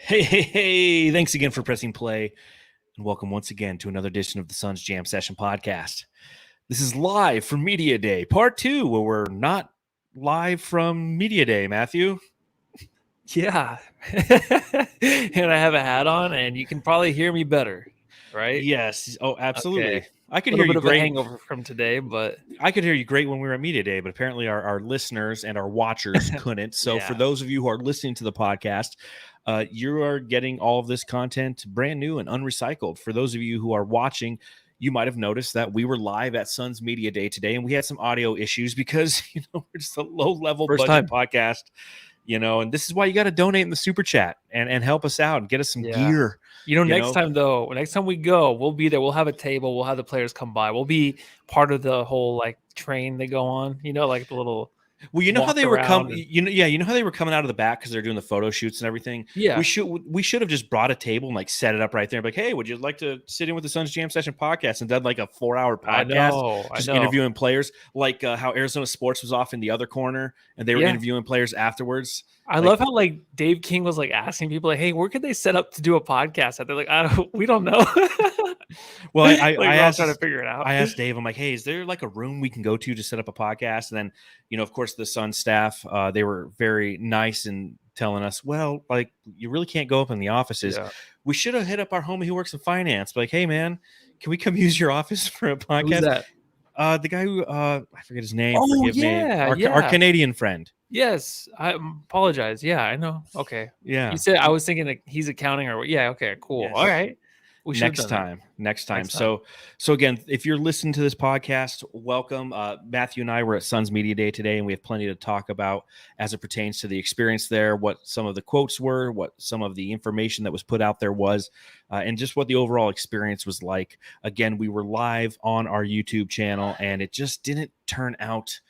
Hey, thanks again for pressing play, and welcome once again to another edition of the Suns Jam Session podcast. This is live from Media Day, part 2, where we're not live from Media Day, Matthew. Yeah. And I have a hat on, and you can probably hear me better, right? Yes. Oh, absolutely. Okay. I could A hear little you bit of a great. hangover from today, but I could hear you great when we were at Media Day, but apparently our listeners and our watchers couldn't. So for Yeah. those of you who are listening to the podcast, you are getting all of this content brand new and unrecycled. For those of you who are watching, you might have noticed that we were live at Suns Media Day today, and we had some audio issues because we're just a low-level First budget time. podcast. And this is why you got to donate in the super chat and help us out and get us some Yeah. gear. Next time we go, we'll be there. We'll have a table. We'll have the players come by. We'll be part of the whole train they go on, like the little Well, you know how walk they were around coming. You know how they were coming out of the back because they're doing the photo shoots and everything. Yeah. we should have just brought a table and set it up right there. And be like, hey, would you like to sit in with the Suns Jam Session podcast and done like a 4-hour podcast, I know. interviewing players, like how Arizona Sports was off in the other corner and they were interviewing players afterwards. I love how Dave King was asking people hey, where could they set up to do a podcast? And they're like, we don't know. Well, I asked, trying to figure it out. I asked Dave, I'm like, hey, is there a room we can go to set up a podcast? And then, of course, the Sun staff, they were very nice and telling us, well, you really can't go up in the offices. Yeah. We should have hit up our homie who works in finance. But hey, man, can we come use your office for a podcast? Who's that? The guy who, I forget his name. Oh, forgive me. Our Canadian friend. Yes, I apologize. Yeah, I know. Okay. Yeah. You said I was thinking that he's accounting or yeah. Okay, cool. Yes. All right. Next time. So again, if you're listening to this podcast, welcome. Matthew and I were at Suns Media Day today, and we have plenty to talk about as it pertains to the experience there, what some of the quotes were, what some of the information that was put out there was, and just what the overall experience was like. Again, we were live on our YouTube channel, and it just didn't turn out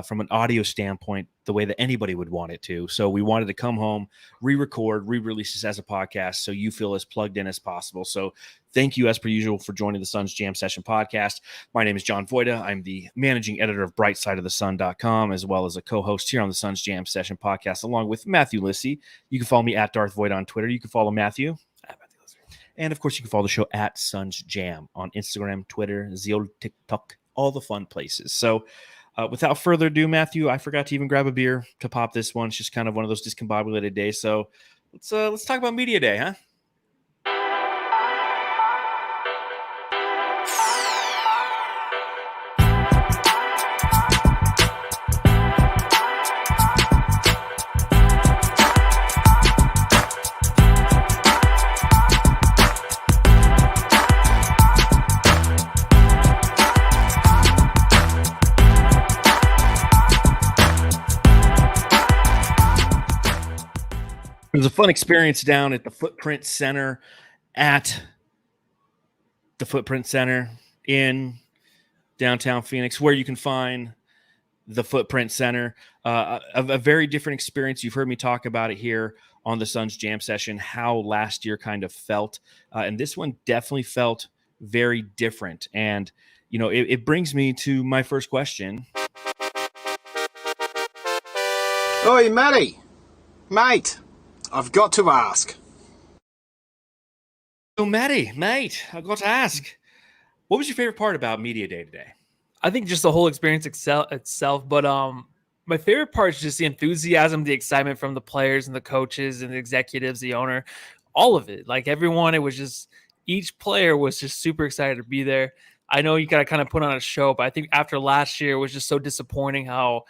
from an audio standpoint the way that anybody would want it to. So we wanted to come home, re-record, re-release this as a podcast so you feel as plugged in as possible. So thank you, as per usual, for joining the Suns Jam Session podcast. My name is John Voida. I'm the managing editor of BrightSideOfTheSun.com, as well as a co-host here on the Suns Jam Session podcast, along with Matthew Lissy. You can follow me at Darth Voida on Twitter. You can follow Matthew at Matthew Lissy. And, of course, you can follow the show at Suns Jam on Instagram, Twitter, Zio, TikTok, all the fun places. So without further ado, Matthew, I forgot to even grab a beer to pop this one. It's just kind of one of those discombobulated days. So let's talk about Media Day, huh? It was a fun experience down at the Footprint Center in downtown Phoenix, where you can find the Footprint Center. A very different experience. You've heard me talk about it here on the Suns Jam Session, how last year kind of felt. And this one definitely felt very different. And, it brings me to my first question. Oi, Matty. Mate. I've got to ask. So, Matty, mate, I've got to ask. What was your favorite part about Media Day today? I think just the whole experience itself. But my favorite part is just the enthusiasm, the excitement from the players and the coaches and the executives, the owner, all of it. Everyone, it was just each player was just super excited to be there. I know you got to kind of put on a show, but I think after last year, it was just so disappointing how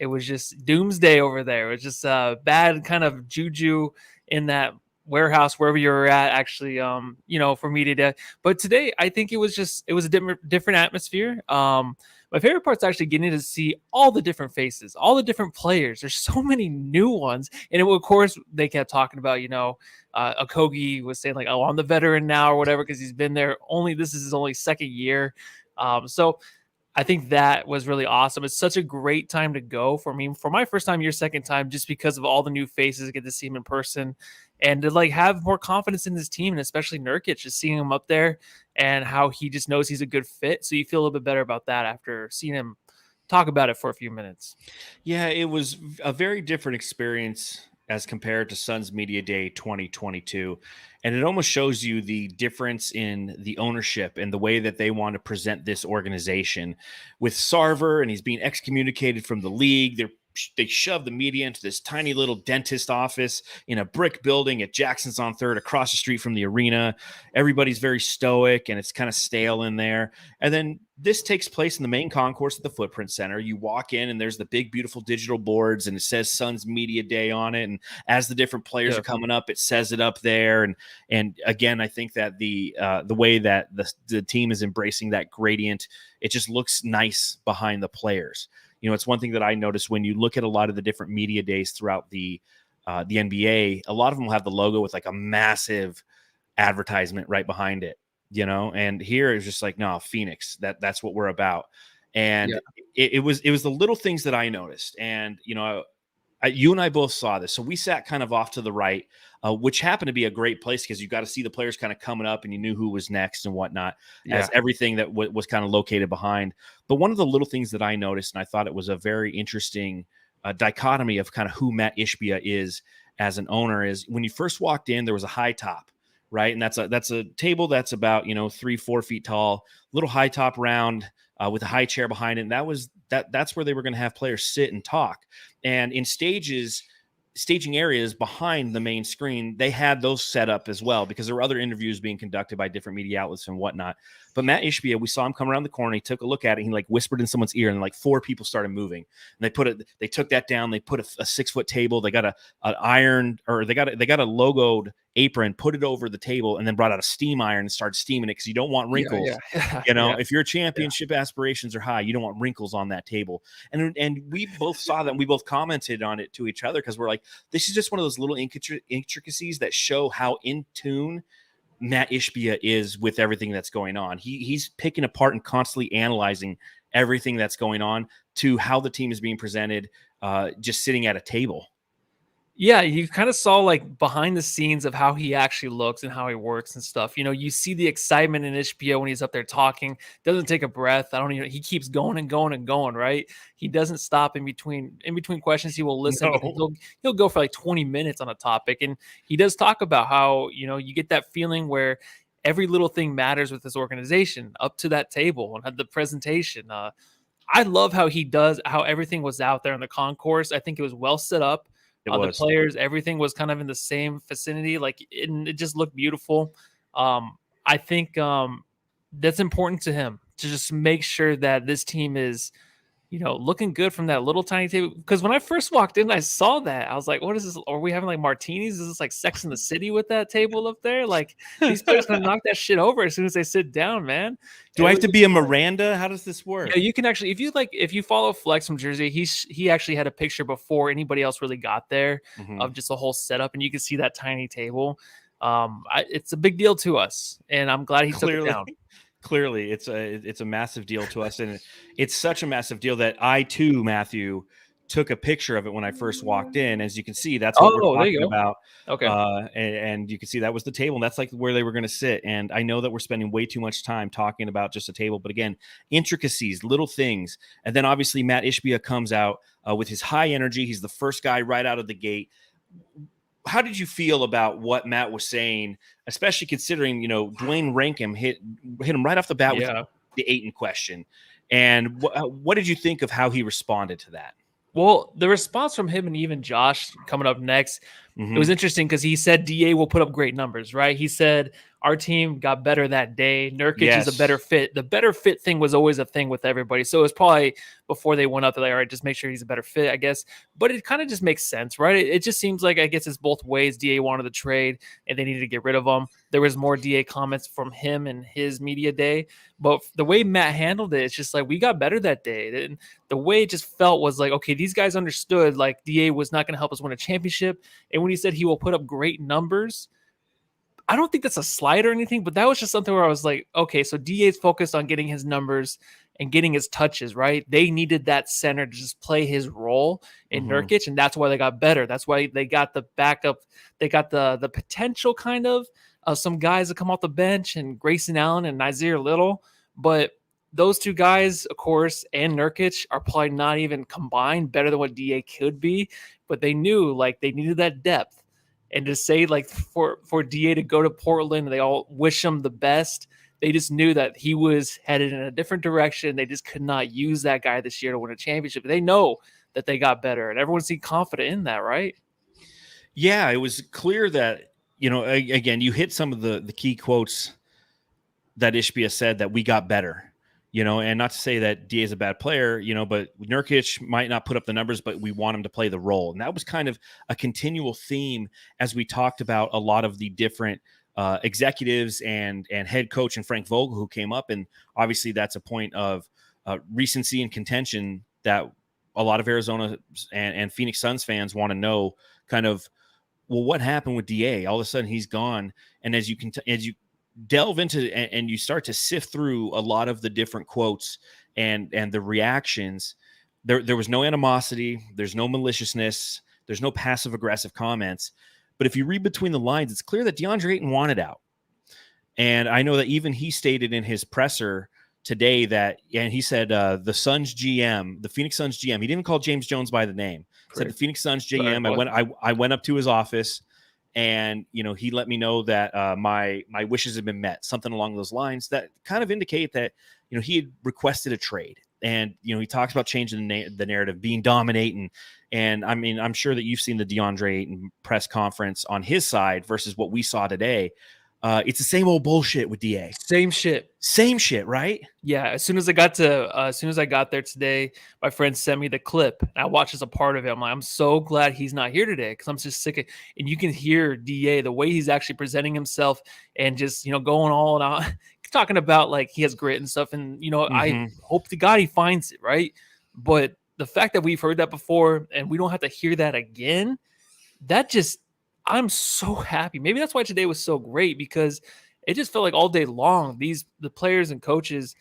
it was just doomsday over there. It was just bad kind of juju in that warehouse, wherever you were at, actually, for Media Day. But today, I think it was a different atmosphere. My favorite part's actually getting to see all the different faces, all the different players. There's so many new ones. And of course, they kept talking about, Okogie was saying I'm the veteran now or whatever, because he's been there. This is his only second year. So I think that was really awesome. It's such a great time to go for me, for my first time, your second time, just because of all the new faces, get to see him in person and to have more confidence in this team, and especially Nurkic, just seeing him up there and how he just knows he's a good fit. So you feel a little bit better about that after seeing him talk about it for a few minutes. Yeah, it was a very different experience as compared to Suns Media Day 2022. And it almost shows you the difference in the ownership and the way that they want to present this organization. With Sarver, and he's being excommunicated from the league, they shove the media into this tiny little dentist office in a brick building at Jackson's on 3rd across the street from the arena. Everybody's very stoic and it's kind of stale in there. And then this takes place in the main concourse at the Footprint Center. You walk in and there's the big, beautiful digital boards and it says Suns Media Day on it. And as the different players are coming up, it says it up there. And again, I think that the way that the team is embracing that gradient, it just looks nice behind the players. You know, it's one thing that I noticed when you look at a lot of the different media days throughout the NBA, a lot of them will have the logo with like a massive advertisement right behind it, you know, and here it's just like, no, Phoenix, that's what we're about. And it was the little things that I noticed. And, you know, you and I both saw this. So we sat kind of off to the right, which happened to be a great place because you got to see the players kind of coming up and you knew who was next and whatnot, as everything that was kind of located behind. But one of the little things that I noticed, and I thought it was a very interesting dichotomy of kind of who Matt Ishbia is as an owner, is when you first walked in, there was a high top, right? And that's a table that's about, 3-4 feet tall, little high top round, with a high chair behind it. And that's where they were going to have players sit and talk. And in staging areas behind the main screen, they had those set up as well because there were other interviews being conducted by different media outlets and whatnot. But Matt Ishbia, we saw him come around the corner. He took a look at it. He like whispered in someone's ear, and like 4 people started moving. And they took that down. They put a 6-foot table. They got an iron, or they got a logoed apron, put it over the table, and then brought out a steam iron and started steaming it because you don't want wrinkles. If your championship aspirations are high, you don't want wrinkles on that table. And we both saw that, and we both commented on it to each other because we're like, this is just one of those little intricacies that show how in tune Matt Ishbia is with everything that's going on. He's picking apart and constantly analyzing everything that's going on to how the team is being presented, just sitting at a table. Yeah, you kind of saw like behind the scenes of how he actually looks and how he works and stuff. You know, you see the excitement in Ishbia when he's up there talking. Doesn't take a breath. He keeps going and going and going. Right? He doesn't stop in between questions. He will listen. No. He'll go for like 20 minutes on a topic, and he does talk about how you get that feeling where every little thing matters with this organization up to that table and the presentation. I love how everything was out there in the concourse. I think it was well set up. The players, everything was kind of in the same vicinity. Like it just looked beautiful. I think that's important to him to just make sure that this team is, looking good from that little tiny table. Because when I first walked in, I saw that. I was like, what is this? Are we having like martinis? Is this like Sex in the City with that table up there? Like these players going to knock that shit over as soon as they sit down, man. Do I have to be a Miranda? How does this work? Yeah, you can actually, if you follow Flex from Jersey, he actually had a picture before anybody else really got there of just a whole setup, and you can see that tiny table. It's a big deal to us, and I'm glad he took it down. Clearly, it's a massive deal to us, and it's such a massive deal that I too, Matthew, took a picture of it when I first walked in. As you can see, that's what we're talking about. Okay. And you can see that was the table, and that's like where they were going to sit. And I know that we're spending way too much time talking about just a table, but again, intricacies, little things. And then obviously Matt Ishbia comes out with his high energy. He's the first guy right out of the gate. How did you feel about what Matt was saying, especially considering, Dwayne Rankin hit him right off the bat with the Ayton question? And what did you think of how he responded to that? Well, the response from him and even Josh coming up next, it was interesting because he said DA will put up great numbers, right? He said our team got better that day. Nurkic is a better fit. The better fit thing was always a thing with everybody. So it was probably before they went up, they're like, all right, just make sure he's a better fit, I guess. But it kind of just makes sense, right? It just seems like, I guess it's both ways. DA wanted to trade and they needed to get rid of him. There was more DA comments from him and his media day. But the way Matt handled it, it's just like, we got better that day. And the way it just felt was like, okay, these guys understood like DA was not going to help us win a championship. And when he said he will put up great numbers, I don't think that's a slight or anything, but that was just something where I was like, okay, so DA's focused on getting his numbers and getting his touches, right? They needed that center to just play his role in Nurkic, and that's why they got better. That's why they got the backup. They got the potential kind of some guys that come off the bench and Grayson Allen and Nasir Little, but those two guys, of course, and Nurkic are probably not even combined better than what DA could be. but they knew like they needed that depth. And to say like for DA to go to Portland, they all wish him the best. They just knew that he was headed in a different direction. They just could not use that guy this year to win a championship. They know that they got better, and everyone seemed confident in that, right? Yeah, it was clear that, again, you hit some of the key quotes that Ishbia said, that we got better, and not to say that DA is a bad player, but Nurkic might not put up the numbers, but we want him to play the role. And that was kind of a continual theme as we talked about a lot of the different executives and head coach and Frank Vogel who came up. And obviously that's a point of recency and contention that a lot of Arizona and Phoenix Suns fans want to know, kind of, well, what happened with DA? All of a sudden he's gone. And as you delve into and you start to sift through a lot of the different quotes and the reactions, there was no animosity, there's no maliciousness, there's no passive aggressive comments. But if you read between the lines, it's clear that Deandre Ayton wanted out. And I know that even he stated in his presser today that, and he said the Suns GM, the Phoenix Suns GM, he didn't call James Jones by the name. He said the Phoenix Suns GM. I went up to his office, and he let me know that my wishes have been met, something along those lines that kind of indicate that he had requested a trade. And he talks about changing the narrative, being dominating. And I mean, I'm sure that you've seen the Deandre Ayton press conference on his side versus what we saw today. It's the same old bullshit with DA. Same shit, right? Yeah. As soon as I got there today, my friend sent me the clip, and I watched as a part of it. I'm like, I'm so glad he's not here today, because I'm just sick of. And you can hear DA, the way he's actually presenting himself, and just going all out, talking about like he has grit and stuff. And I hope to God he finds it, right. But the fact that we've heard that before and we don't have to hear that again, I'm so happy. Maybe that's why today was so great, because it just felt like all day long, the players and coaches,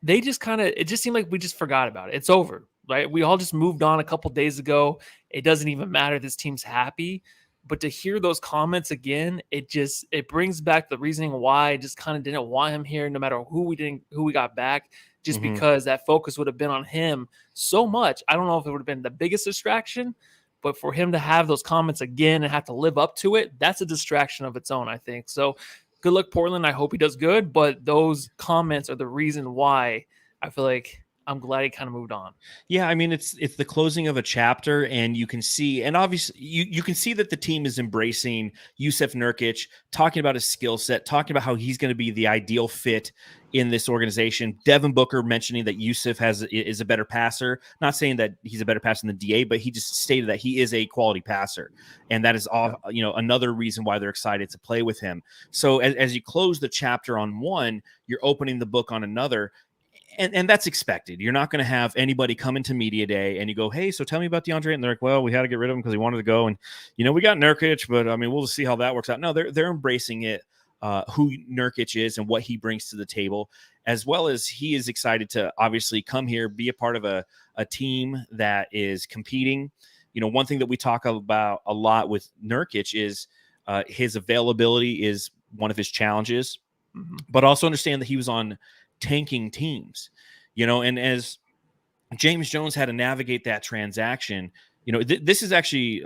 it just seemed like we just forgot about it. It's over, right? We all just moved on a couple days ago. It doesn't even matter. This team's happy. But to hear those comments again, it brings back the reasoning why I just kind of didn't want him here, no matter who we got back, just because that focus would have been on him so much. I don't know if it would have been the biggest distraction, but for him to have those comments again and have to live up to it, that's a distraction of its own, I think. So good luck, Portland. I hope he does good, but those comments are the reason why I feel like I'm glad he kind of moved on. Yeah, I mean, it's the closing of a chapter, and you can see, and obviously you can see that the team is embracing Yousef Nurkic, talking about his skill set, talking about how he's going to be the ideal fit in this organization. Devin Booker mentioning that Yousef is a better passer, not saying that he's a better passer than the DA, but he just stated that he is a quality passer, and that is all another reason why they're excited to play with him. So as you close the chapter on one, you're opening the book on another. And that's expected. You're not going to have anybody come into media day and you go, hey, so tell me about Deandre. And they're like, well, we had to get rid of him because he wanted to go. And, we got Nurkic, but I mean, we'll see how that works out. No, they're embracing it, who Nurkic is and what he brings to the table, as well as he is excited to obviously come here, be a part of a team that is competing. One thing that we talk about a lot with Nurkic is his availability is one of his challenges, but also understand that he was on tanking teams, and as James Jones had to navigate that transaction, this is actually,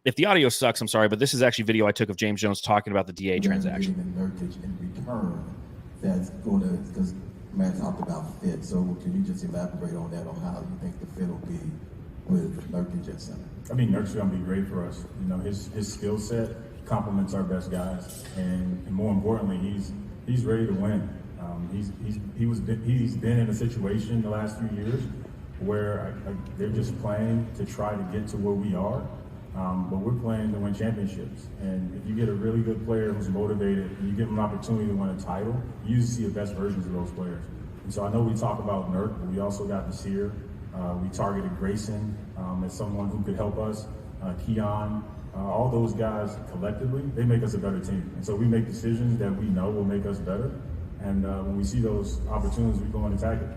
if the audio sucks, I'm sorry, but this is actually video I took of James Jones talking about the DA transaction. Nurkic in return, that's going to, because Matt talked about fit, so can you just elaborate on that, on how you think the fit will be with Nurkic at center? I mean, Nurkic's going to be great for us. His skill set complements our best guys, and more importantly, he's ready to win. He's been in a situation the last few years where they're just playing to try to get to where we are, but we're playing to win championships. And if you get a really good player who's motivated and you give them an opportunity to win a title, you usually see the best versions of those players. And so I know we talk about Nurk, but we also got Nasir. We targeted Grayson as someone who could help us. Keon, all those guys collectively, they make us a better team. And so we make decisions that we know will make us better. And when we see those opportunities, we go and attack it.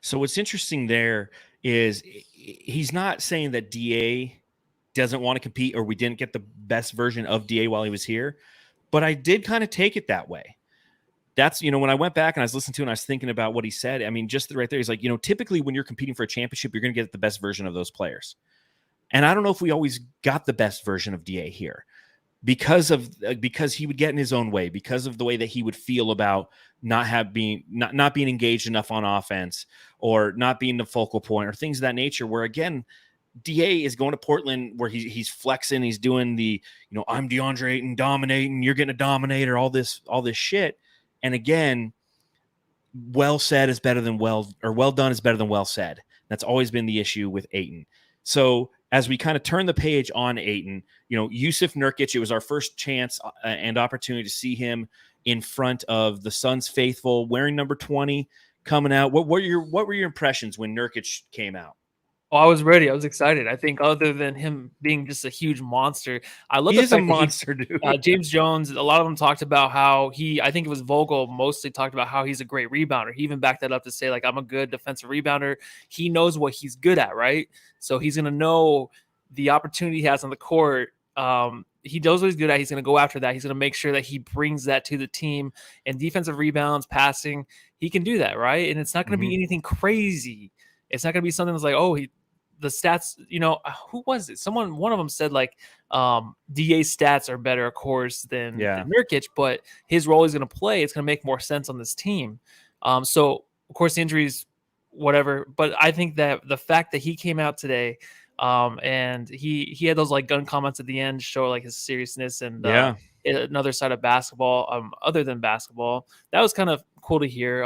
So what's interesting there is he's not saying that DA doesn't want to compete or we didn't get the best version of DA while he was here, but I did kind of take it that way. that's, when I went back and I was listening to it and I was thinking about what he said, I mean, just right there, he's like, typically when you're competing for a championship, you're going to get the best version of those players. And I don't know if we always got the best version of DA here because he would get in his own way, because of the way that he would feel about not being engaged enough on offense, or not being the focal point, or things of that nature, where again, DA is going to Portland where he's flexing, he's doing the, I'm Deandre Ayton dominating, you're getting a dominator, all this shit. And again, well said is better than well done is better than well said. That's always been the issue with Ayton. So as we kind of turn the page on Ayton, Yousef Nurkic, it was our first chance and opportunity to see him in front of the Suns faithful, wearing number 20, coming out. What were your impressions when Nurkic came out? Oh, I was ready. I was excited. I think other than him being just a huge monster, I love he the is fact a monster, dude. James Jones, a lot of them talked about how I think it was Vogel mostly talked about how he's a great rebounder. He even backed that up to say, like, I'm a good defensive rebounder. He knows what he's good at, right? So he's going to know the opportunity he has on the court. He knows what he's good at. He's going to go after that. He's going to make sure that he brings that to the team, and defensive rebounds, passing, he can do that, right? And it's not going to be anything crazy. It's not going to be something that's like, the stats, who was it? One of them said like DA's stats are better, of course, than Nurkic, but his role he's going to play, it's going to make more sense on this team. So of course, injuries, whatever. But I think that the fact that he came out today, and he had those like gun comments at the end show like his seriousness and another side of basketball, other than basketball, that was kind of cool to hear.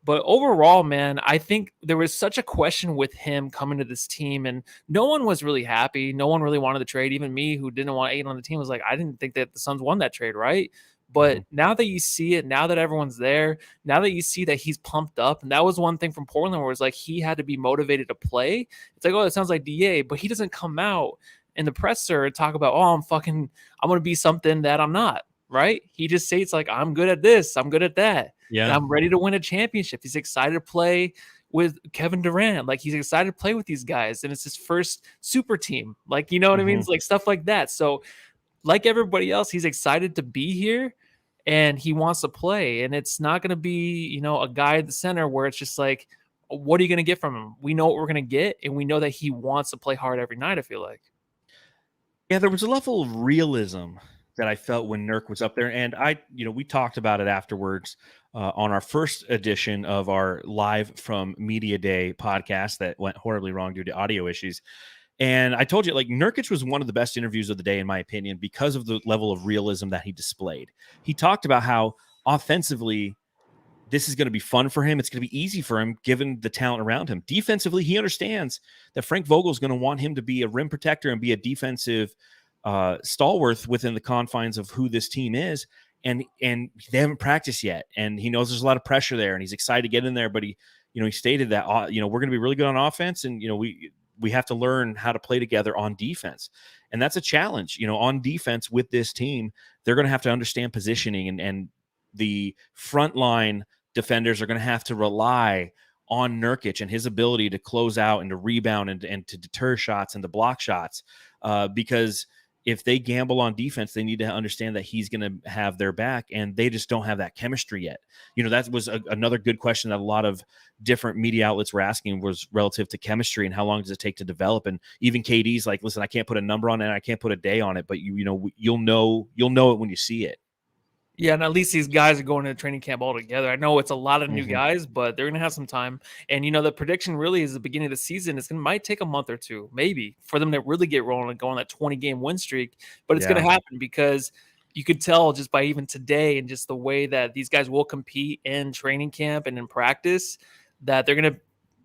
But overall, man, I think there was such a question with him coming to this team, and no one was really happy. No one really wanted the trade. Even me, who didn't want Ayton on the team, was like, I didn't think that the Suns won that trade, right? But now that you see it, now that everyone's there, now that you see that he's pumped up, and that was one thing from Portland where it's like he had to be motivated to play. It's like, it sounds like DA, but he doesn't come out in the presser and talk about, I'm going to be something that I'm not, right? He just says like, I'm good at this, I'm good at that. Yeah, and I'm ready to win a championship. He's excited to play with Kevin Durant. Like, he's excited to play with these guys, and it's his first super team. Like, you know what I mean? It's like stuff like that. So, like everybody else, he's excited to be here, and he wants to play. And it's not going to be, a guy at the center where it's just like, what are you going to get from him? We know what we're going to get, and we know that he wants to play hard every night, I feel like. Yeah, there was a level of realism that I felt when Nurk was up there. And we talked about it afterwards on our first edition of our live from Media Day podcast that went horribly wrong due to audio issues. And I told you, like, Nurkic was one of the best interviews of the day, in my opinion, because of the level of realism that he displayed. He talked about how offensively, this is going to be fun for him. It's going to be easy for him, given the talent around him. Defensively, he understands that Frank Vogel is going to want him to be a rim protector and be a defensive stalwart within the confines of who this team is. And they haven't practiced yet. And he knows there's a lot of pressure there, and he's excited to get in there. But he stated that, we're going to be really good on offense. And, we have to learn how to play together on defense. And that's a challenge, on defense with this team. They're going to have to understand positioning, and the front line defenders are going to have to rely on Nurkic and his ability to close out and to rebound and to deter shots and to block shots. Because if they gamble on defense, they need to understand that he's going to have their back, and they just don't have that chemistry yet. That was another good question that a lot of different media outlets were asking, was relative to chemistry and how long does it take to develop. And even KD's like, listen, I can't put a number on it, and I can't put a day on it, but you'll know it when you see it. Yeah, and at least these guys are going to training camp all together. I know it's a lot of new guys, but they're going to have some time. And, the prediction really is the beginning of the season. It might take a month or two, maybe, for them to really get rolling and go on that 20-game win streak. But it's going to happen, because you could tell just by even today and just the way that these guys will compete in training camp and in practice, that they're going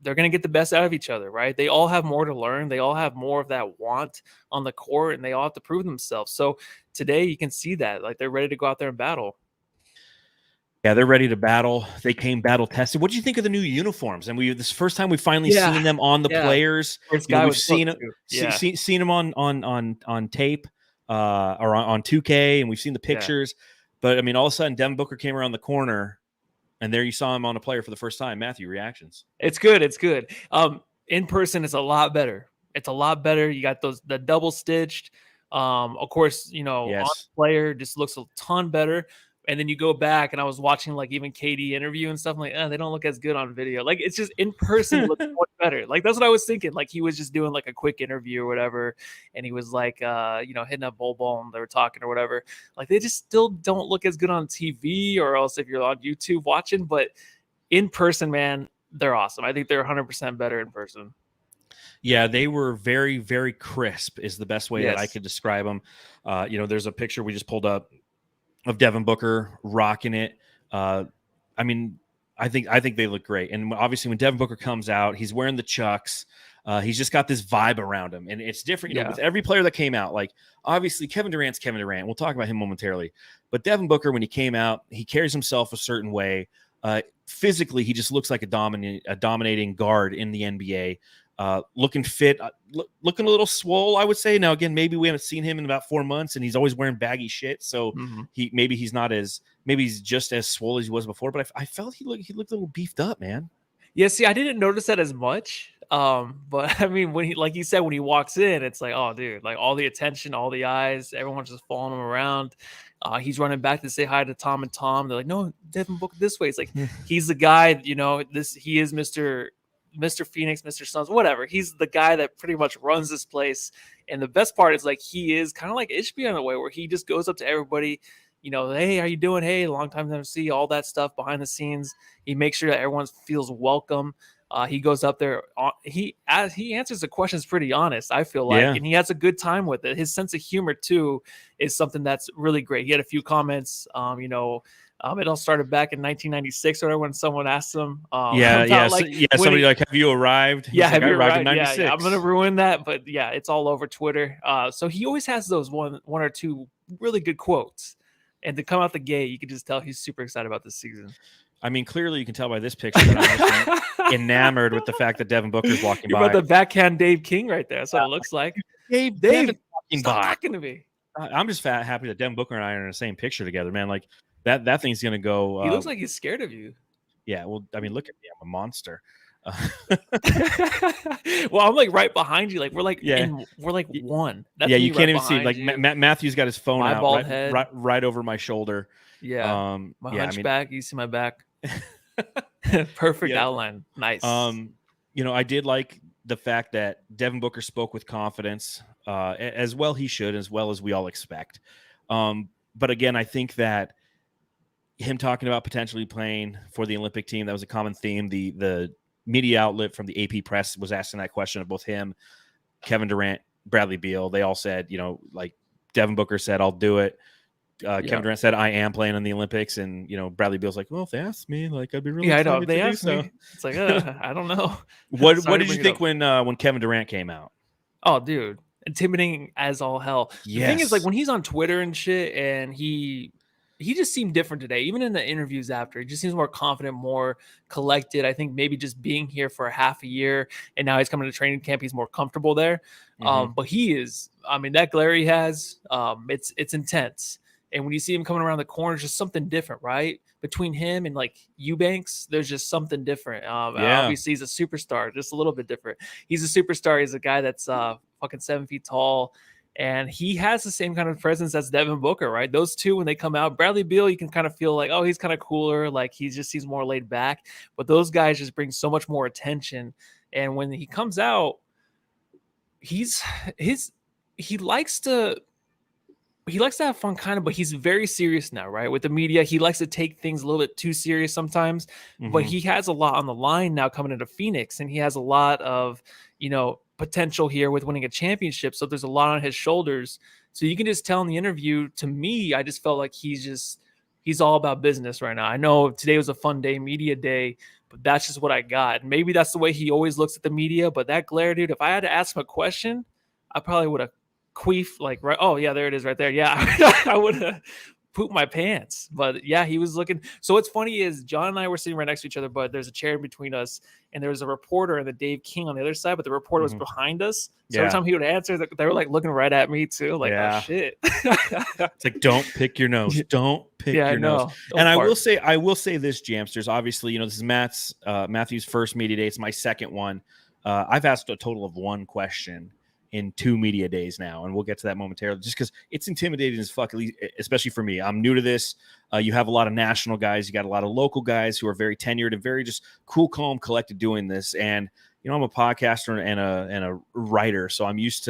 to get the best out of each other, right? They all have more to learn. They all have more of that want on the court, and they all have to prove themselves. So today you can see that, like, they're ready to go out there and battle. Yeah, they're ready to battle. They came battle tested. What do you think of the new uniforms? And this first time we've finally seen them on the players. We've seen them on tape or on 2K, and we've seen the pictures. But I mean, all of a sudden, Devin Booker came around the corner, and there you saw him on a player for the first time. Matthew, reactions? It's good. It's good. In person, it's a lot better. It's a lot better. You got the double stitched. Of course, on player just looks a ton better. And then you go back, and I was watching like even KD interview and stuff. I'm like, they don't look as good on video. Like it's just in person looks much better. Like that's what I was thinking. Like he was just doing like a quick interview or whatever, and he was like, hitting a ball, and they were talking or whatever. Like they just still don't look as good on TV, or else if you're on YouTube watching. But in person, man, they're awesome. I think they're 100% better in person. Yeah, they were very, very crisp is the best way that I could describe them. There's a picture we just pulled up of Devin Booker rocking it. I think they look great. And obviously when Devin Booker comes out, he's wearing the Chucks. He's just got this vibe around him, and it's different. With every player that came out, like obviously Kevin Durant's Kevin Durant. We'll talk about him momentarily. But Devin Booker, when he came out, he carries himself a certain way. Physically, he just looks like a dominating guard in the NBA. Looking fit, looking a little swole, I would say. Now, again, maybe we haven't seen him in about 4 months, and he's always wearing baggy shit. So maybe he's just as swole as he was before. But I felt he looked a little beefed up, man. Yeah, see, I didn't notice that as much. But I mean, when he said, when he walks in, it's like, oh, dude, like all the attention, all the eyes, everyone's just following him around. He's running back to say hi to Tom and Tom. They're like, no, Devin Booker this way. It's like he's the guy. He is Mr. Phoenix, Mr. Suns, whatever. He's the guy that pretty much runs this place. And the best part is like he is kind of like Ishbia in a way, where he just goes up to everybody, hey, how you doing? Hey, long time no see, all that stuff behind the scenes. He makes sure that everyone feels welcome. He goes up there. He answers the questions pretty honest, I feel like, and he has a good time with it. His sense of humor too is something that's really great. He had a few comments, it all started back in 1996 or whatever, when someone asked him. Somebody like, have you arrived? He's have you arrived in 96? 96. Yeah, I'm going to ruin that. But yeah, it's all over Twitter. So he always has those one or two really good quotes. And to come out the gate, you can just tell he's super excited about this season. I mean, clearly you can tell by this picture that I'm just enamored with the fact that Devin Booker's walking by. You're about the backhand Dave King right there. That's what it looks like. Dave stop talking to me. I'm just happy that Devin Booker and I are in the same picture together, man. Like that thing's gonna go. He looks like he's scared of you. Yeah, well, I mean, look at me, I'm a monster. Well, I'm like right behind you. Like we're like one. That's you can't even see. Like Matthew's got his phone my out right over my shoulder. Yeah, my hunchback. You see my back. Perfect outline. Nice. I did like the fact that Devin Booker spoke with confidence, as well he should, as well as we all expect. But again, I think that him talking about potentially playing for the Olympic team, that was a common theme. The media outlet from the AP press was asking that question of both him, Kevin Durant, Bradley Beal. They all said, like Devin Booker said, I'll do it. Kevin Durant said, I am playing in the Olympics. And, Bradley Beal's like, well, if they ask me, like, I'd be really excited. I know. They asked me. It's like, I don't know. What did you think when Kevin Durant came out? Oh, dude. Intimidating as all hell. The thing is, like, when he's on Twitter and shit, and he just seemed different today. Even in the interviews after, he just seems more confident, more collected. I think maybe just being here for half a year, and now he's coming to training camp, he's more comfortable there. But he is, I mean, that glare he has, it's intense. And when you see him coming around the corner, it's just something different, right? Between him and like Eubanks, there's just something different. Obviously, he's a superstar, just a little bit different. He's a superstar. He's a guy that's fucking 7 feet tall. And he has the same kind of presence as Devin Booker, right? Those two, when they come out, Bradley Beal, you can kind of feel like, oh, he's kind of cooler. Like he just seems more laid back. But those guys just bring so much more attention. And when he comes out, he likes to have fun kind of, but he's very serious now, right? With the media, he likes to take things a little bit too serious sometimes, but he has a lot on the line now coming into Phoenix, and he has a lot of, potential here with winning a championship. So there's a lot on his shoulders. So you can just tell in the interview, to me, I just felt like he's all about business right now. I know today was a fun day, media day, but that's just what I got. And maybe that's the way he always looks at the media, but that glare, dude, if I had to ask him a question, I probably would have queef like, right. Oh yeah, there it is right there. Yeah. I would have pooped my pants, but yeah, he was looking. So what's funny is John and I were sitting right next to each other, but there's a chair in between us, and there was a reporter and the Dave King on the other side, but the reporter was behind us. So every time he would answer, they were like looking right at me too. Like, oh shit. It's like, don't pick your nose. Don't pick your nose. And I will say this, Jamsters, obviously, this is Matthew's first media day. It's my second one. I've asked a total of one question. in 2 media days now, and we'll get to that momentarily, just because it's intimidating as fuck, at least, especially for me. I'm new to this. You have a lot of national guys, you got a lot of local guys who are very tenured and very just cool, calm, collected doing this. And I'm a podcaster and a writer, so I'm just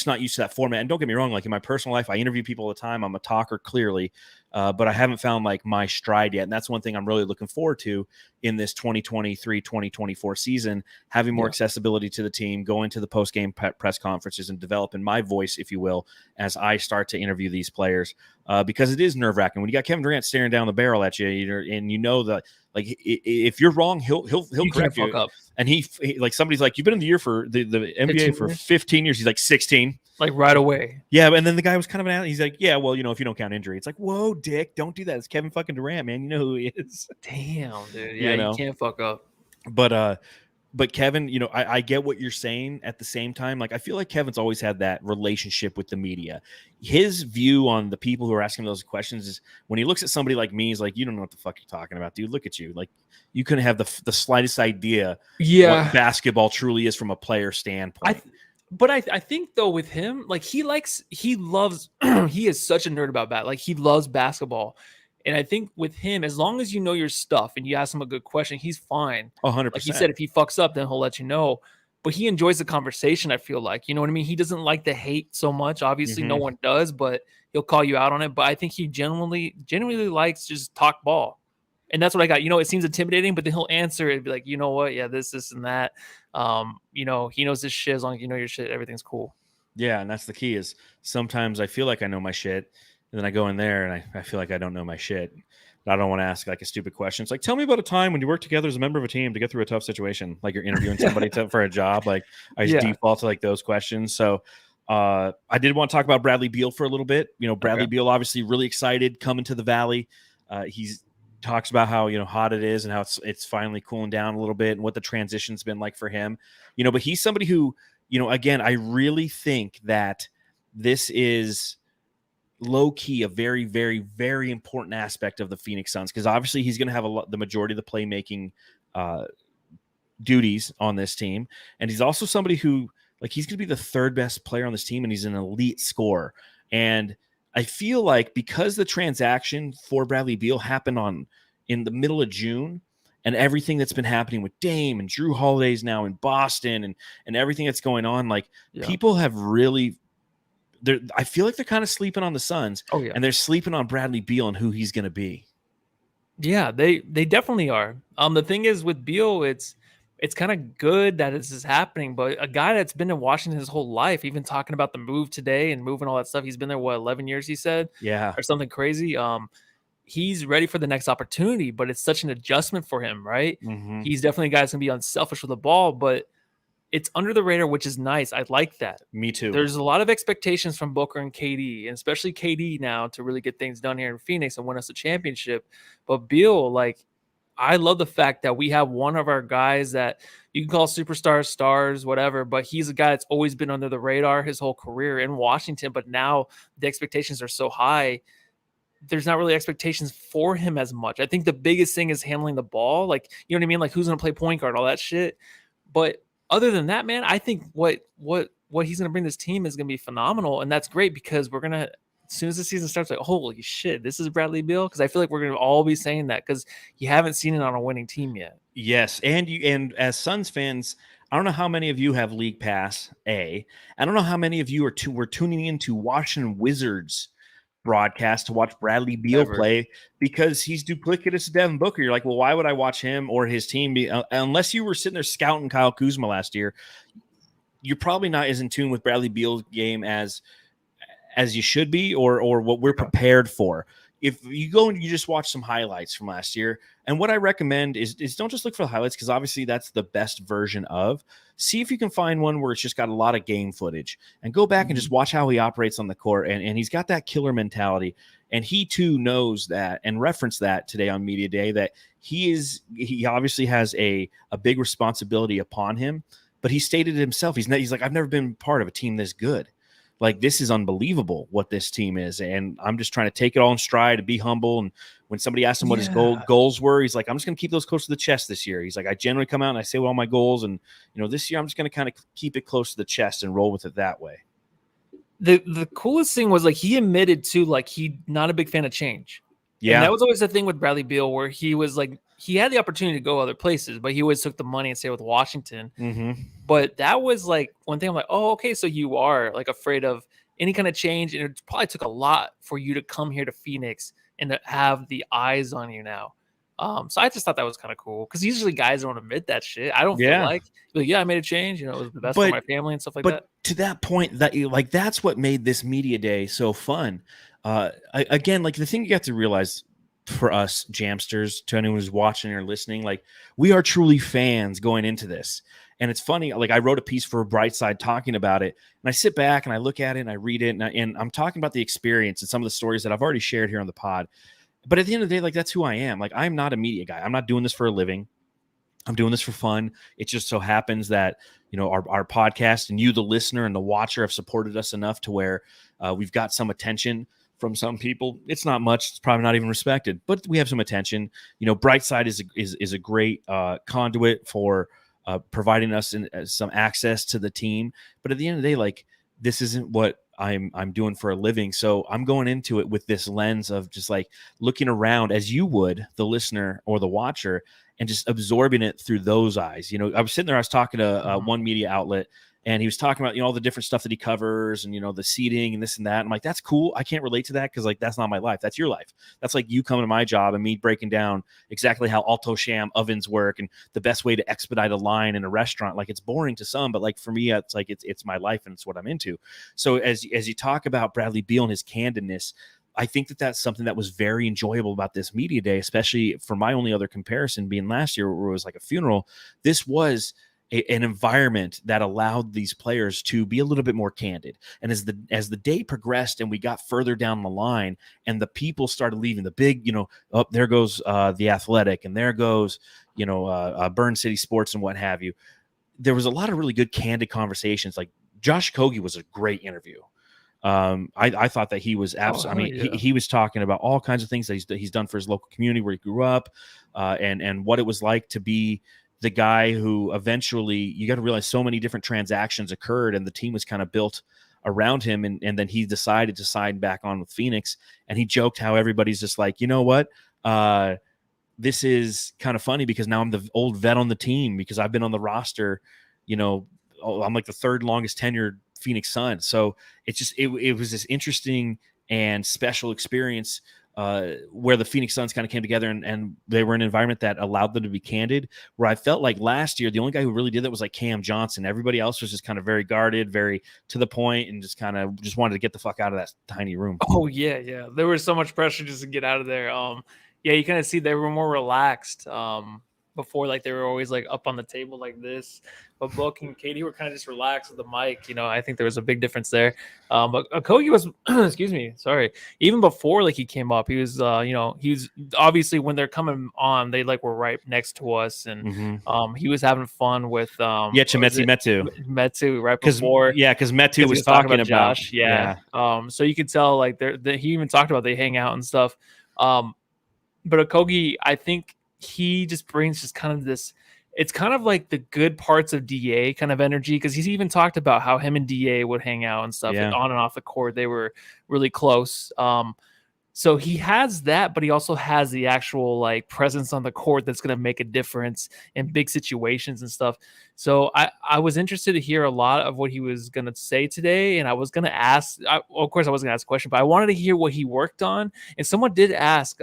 not used to that format. And don't get me wrong, like in my personal life, I interview people all the time. I'm a talker, clearly, but I haven't found like my stride yet. And that's one thing I'm really looking forward to in this 2023-2024 season, having more accessibility to the team, going to the post-game press conferences and developing my voice, if you will, as I start to interview these players, because it is nerve-wracking. When you got Kevin Durant staring down the barrel at you, and you know that, like, if you're wrong, he'll correct you. Up. And he like, somebody's like, you've been in the year for the NBA for 15 years. He's like 16. Like right away. Yeah, and then the guy was kind of an, he's like, yeah, well, if you don't count injury. It's like, whoa, dick, don't do that. It's Kevin fucking Durant, man. You know who he is. Damn, dude. Yeah, you can't fuck up. But Kevin, I get what you're saying. At the same time, like, I feel like Kevin's always had that relationship with the media. His view on the people who are asking those questions is, when he looks at somebody like me, he's like, you don't know what the fuck you're talking about, dude. Look at you. Like, you couldn't have the slightest idea what basketball truly is from a player standpoint. But I think, though, with him, like, he loves he is such a nerd about like, he loves basketball. And I think with him, as long as you know your stuff and you ask him a good question, he's fine. 100%. Like you said, if he fucks up, then he'll let you know. But he enjoys the conversation, I feel like. You know what I mean? He doesn't like the hate so much. Obviously, no one does, but he'll call you out on it. But I think he genuinely likes just talk ball. And that's what I got. It seems intimidating, but then he'll answer it and be like, you know what? Yeah, this, and that. He knows his shit. As long as you know your shit, everything's cool. Yeah, and that's the key, is sometimes I feel like I know my shit, and then I go in there and I feel like I don't know my shit. But I don't want to ask like a stupid question. It's like, tell me about a time when you worked together as a member of a team to get through a tough situation. Like, you're interviewing somebody for a job. Like, I just default to like those questions. So I did want to talk about Bradley Beal for a little bit. Bradley Beal, obviously really excited coming to the Valley. He's talks about how hot it is and how it's finally cooling down a little bit, and what the transition's been like for him. But he's somebody who, again, I really think that this is low key a very, very, very important aspect of the Phoenix Suns, because obviously he's going to have the majority of the playmaking duties on this team, and he's also somebody who, like, he's going to be the third best player on this team, and he's an elite scorer. And I feel like because the transaction for Bradley Beal happened in the middle of June, and everything that's been happening with Dame and Drew Holiday's now in Boston, and everything that's going on, like, people have really, I feel like they're kind of sleeping on the Suns. Oh, yeah. And they're sleeping on Bradley Beal and who he's going to be. Yeah, they definitely are. The thing is with Beal, it's kind of good that this is happening, but a guy that's been in Washington his whole life, even talking about the move today and moving all that stuff, he's been there, 11 years, he said? Yeah. Or something crazy. He's ready for the next opportunity, but it's such an adjustment for him, right? Mm-hmm. He's definitely a guy that's going to be unselfish with the ball, but it's under the radar, which is nice. I like that. Me too. There's a lot of expectations from Booker and KD, and especially KD now, to really get things done here in Phoenix and win us a championship. But Beal, like, I love the fact that we have one of our guys that you can call superstars, stars, whatever, but he's a guy that's always been under the radar his whole career in Washington. But now the expectations are so high, there's not really expectations for him as much. I think the biggest thing is handling the ball. Like, you know what I mean? Like, who's going to play point guard, all that shit. But other than that, man, I think what he's going to bring this team is going to be phenomenal. And that's great, because we're going to, as soon as the season starts, like, holy shit, this is Bradley Beal. Because I feel like we're going to all be saying that, because you haven't seen it on a winning team yet. Yes, and as Suns fans, I don't know how many of you have League Pass A. I don't know how many of you were tuning into Washington Wizards broadcast to watch Bradley Beal play, because he's duplicitous to Devin Booker. You're like, well, why would I watch him or his team? Unless you were sitting there scouting Kyle Kuzma last year, you're probably not as in tune with Bradley Beal's game as you should be, or what we're prepared for. If you go and you just watch some highlights from last year, and what I recommend is don't just look for the highlights, because obviously that's the best version of. See if you can find one where it's just got a lot of game footage, and go back and just watch how he operates on the court. And he's got that killer mentality. And he too knows that, and referenced that today on Media Day, that he obviously has a big responsibility upon him, but he stated it himself. He's like, I've never been part of a team this good. like, this is unbelievable what this team is. And I'm just trying to take it all in stride and be humble. And when somebody asked him what his goals were, he's like, I'm just going to keep those close to the chest this year. He's like, I generally come out and I say what all my goals. And, this year I'm just going to kind of keep it close to the chest and roll with it that way. The coolest thing was, like, he admitted to, like, he not a big fan of change. Yeah. And that was always the thing with Bradley Beal, where he was like, he had the opportunity to go other places, but he always took the money and stay with Washington. Mm-hmm. But that was like one thing I'm like, oh, okay, so you are like afraid of any kind of change. And it probably took a lot for you to come here to Phoenix and to have the eyes on you now. So I just thought that was kind of cool, because usually guys don't admit that shit. I don't feel like I made a change. It was the best for my family and stuff like that. But to that point, that's what made this media day so fun. Again, like, the thing you got to realize for us Jamsters, to anyone who's watching or listening, like, we are truly fans going into this. And it's funny, like, I wrote a piece for Brightside talking about it, and I sit back and I look at it and I read it, and I'm talking about the experience and some of the stories that I've already shared here on the pod. But at the end of the day, like, that's who I am. Like, I'm not a media guy. I'm not doing this for a living. I'm doing this for fun. It just so happens that, our podcast and you, the listener and the watcher, have supported us enough to where we've got some attention from some people. It's not much. It's probably not even respected, but we have some attention. Brightside is a great conduit for providing us some access to the team. But at the end of the day, like, this isn't what I'm doing for a living. So I'm going into it with this lens of just like looking around as you would, the listener or the watcher, and just absorbing it through those eyes. I was sitting there, I was talking to one media outlet, and he was talking about, all the different stuff that he covers and, the seating and this and that. I'm like, that's cool. I can't relate to that, because, like, that's not my life. That's your life. That's like you coming to my job and me breaking down exactly how Alto Sham ovens work and the best way to expedite a line in a restaurant. Like, it's boring to some, but, like, for me, it's like, it's my life and it's what I'm into. So as you talk about Bradley Beal and his candidness, I think that's something that was very enjoyable about this media day, especially for my only other comparison being last year, where it was like a funeral. This was an environment that allowed these players to be a little bit more candid. And as the day progressed and we got further down the line and the people started leaving, the big, there goes The Athletic, and there goes, Burn City Sports and what have you. There was a lot of really good candid conversations. Like, Josh Okogie was a great interview. I thought that he was absolutely, he was talking about all kinds of things that he's done for his local community where he grew up, and what it was like to be the guy who eventually, you got to realize, so many different transactions occurred and the team was kind of built around him. And then he decided to sign back on with Phoenix, and he joked how everybody's just like, you know what? This is kind of funny because now I'm the old vet on the team because I've been on the roster, I'm like the third longest tenured Phoenix Sun. So it's just, it was this interesting and special experience where the Phoenix Suns kind of came together and they were in an environment that allowed them to be candid, where I felt like last year, the only guy who really did that was like Cam Johnson. Everybody else was just kind of very guarded, very to the point, and just wanted to get the fuck out of that tiny room. Oh yeah. Yeah. There was so much pressure just to get out of there. Yeah, you kind of see they were more relaxed. Before, like, they were always like up on the table like this, but Book and Katie were kind of just relaxed with the mic. I think there was a big difference there. But Okogie was, excuse me, sorry. Even before, like, he came up, he was, he was obviously, when they're coming on, they like were right next to us, and he was having fun with Chimezie Metu right before, because Metu was talking about Josh, so you could tell, like, he even talked about they hang out and stuff. But Okogie, I think, he just brings just kind of this, it's kind of like the good parts of DA kind of energy, because he's even talked about how him and DA would hang out and stuff, and on and off the court they were really close. So he has that, but he also has the actual, like, presence on the court that's going to make a difference in big situations and stuff. So I was interested to hear a lot of what he was going to say today, and I was going to ask, of course I wasn't going to ask a question, but I wanted to hear what he worked on. And someone did ask,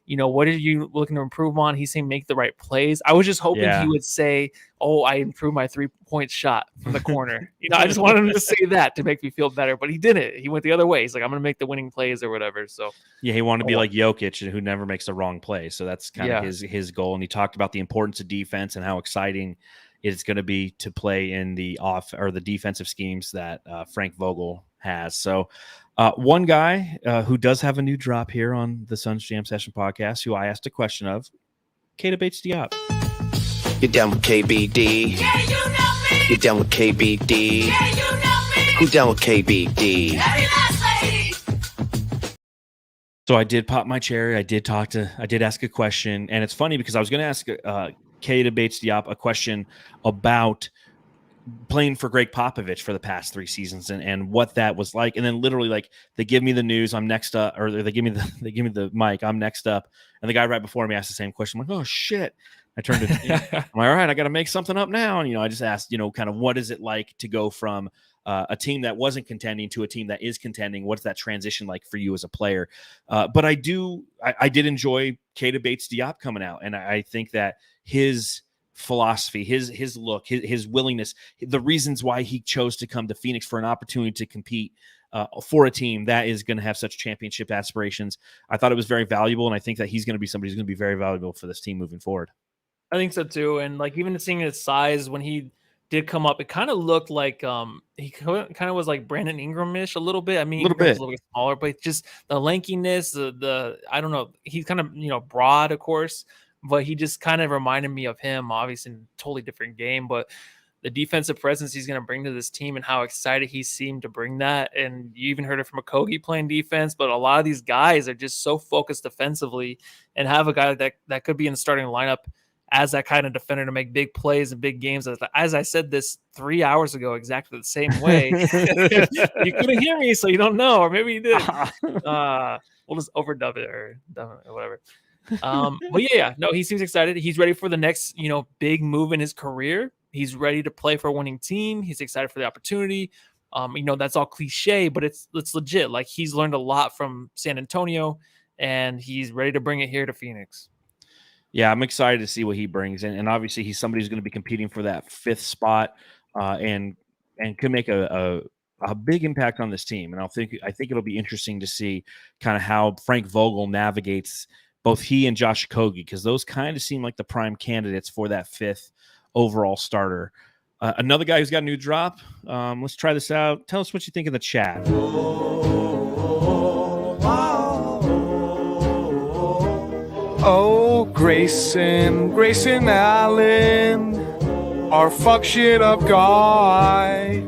what are you looking to improve on? He's saying make the right plays. I was just hoping he would say, oh, I improved my 3-point shot from the corner. I just wanted him to say that to make me feel better, but he didn't. He went the other way. He's like, I'm going to make the winning plays or whatever. So he wanted to be like Jokic, who never makes the wrong play. So that's kind of his goal. And he talked about the importance of defense and how exciting it's going to be to play in the the defensive schemes that Frank Vogel has. So one guy who does have a new drop here on the Suns Jam Session podcast, who I asked a question of, Keita Bates-Diop. You're down with KBD. Yeah, you know me. You're down with KBD. Yeah, you know me. Who's down with KBD? So I did pop my cherry. I did ask a question, and it's funny because I was going to ask Kay to Bates-Diop a question about playing for Greg Popovich for the past 3 seasons and what that was like. And then literally, like, they give me the news, I'm next up, or they give me the mic, I'm next up, and the guy right before me asked the same question. I'm like, oh shit. I turned it. I'm like, all right, I got to make something up now. And I just asked, kind of what is it like to go from a team that wasn't contending to a team that is contending? What's that transition like for you as a player? But I did enjoy Keita Bates-Diop coming out, and I think that his philosophy, his look, his willingness, the reasons why he chose to come to Phoenix for an opportunity to compete for a team that is going to have such championship aspirations, I thought it was very valuable, and I think that he's going to be somebody who's going to be very valuable for this team moving forward. I think so too, and like even seeing his size when he did come up, it kind of looked like he kind of was like Brandon Ingram-ish a little bit. I mean, a little bit smaller, but just the lankiness, the I don't know, he's kind of broad, of course, but he just kind of reminded me of him. Obviously, in a totally different game, but the defensive presence he's going to bring to this team and how excited he seemed to bring that. And you even heard it from Okogie playing defense, but a lot of these guys are just so focused defensively, and have a guy that could be in the starting lineup as that kind of defender to make big plays in big games. As I said this 3 hours ago, exactly the same way. You couldn't hear me, so you don't know, or maybe you did. We'll just overdub it or whatever. But yeah, no, he seems excited. He's ready for the next, big move in his career. He's ready to play for a winning team. He's excited for the opportunity. That's all cliche, but it's legit. Like, he's learned a lot from San Antonio, and he's ready to bring it here to Phoenix. Yeah, I'm excited to see what he brings, and obviously he's somebody who's going to be competing for that 5th spot, and could make a big impact on this team. And I think it'll be interesting to see kind of how Frank Vogel navigates both he and Josh Okogie, because those kind of seem like the prime candidates for that 5th overall starter. Another guy who's got a new drop. Let's try this out. Tell us what you think in the chat. Oh, Grayson Allen, our fuck shit up guy.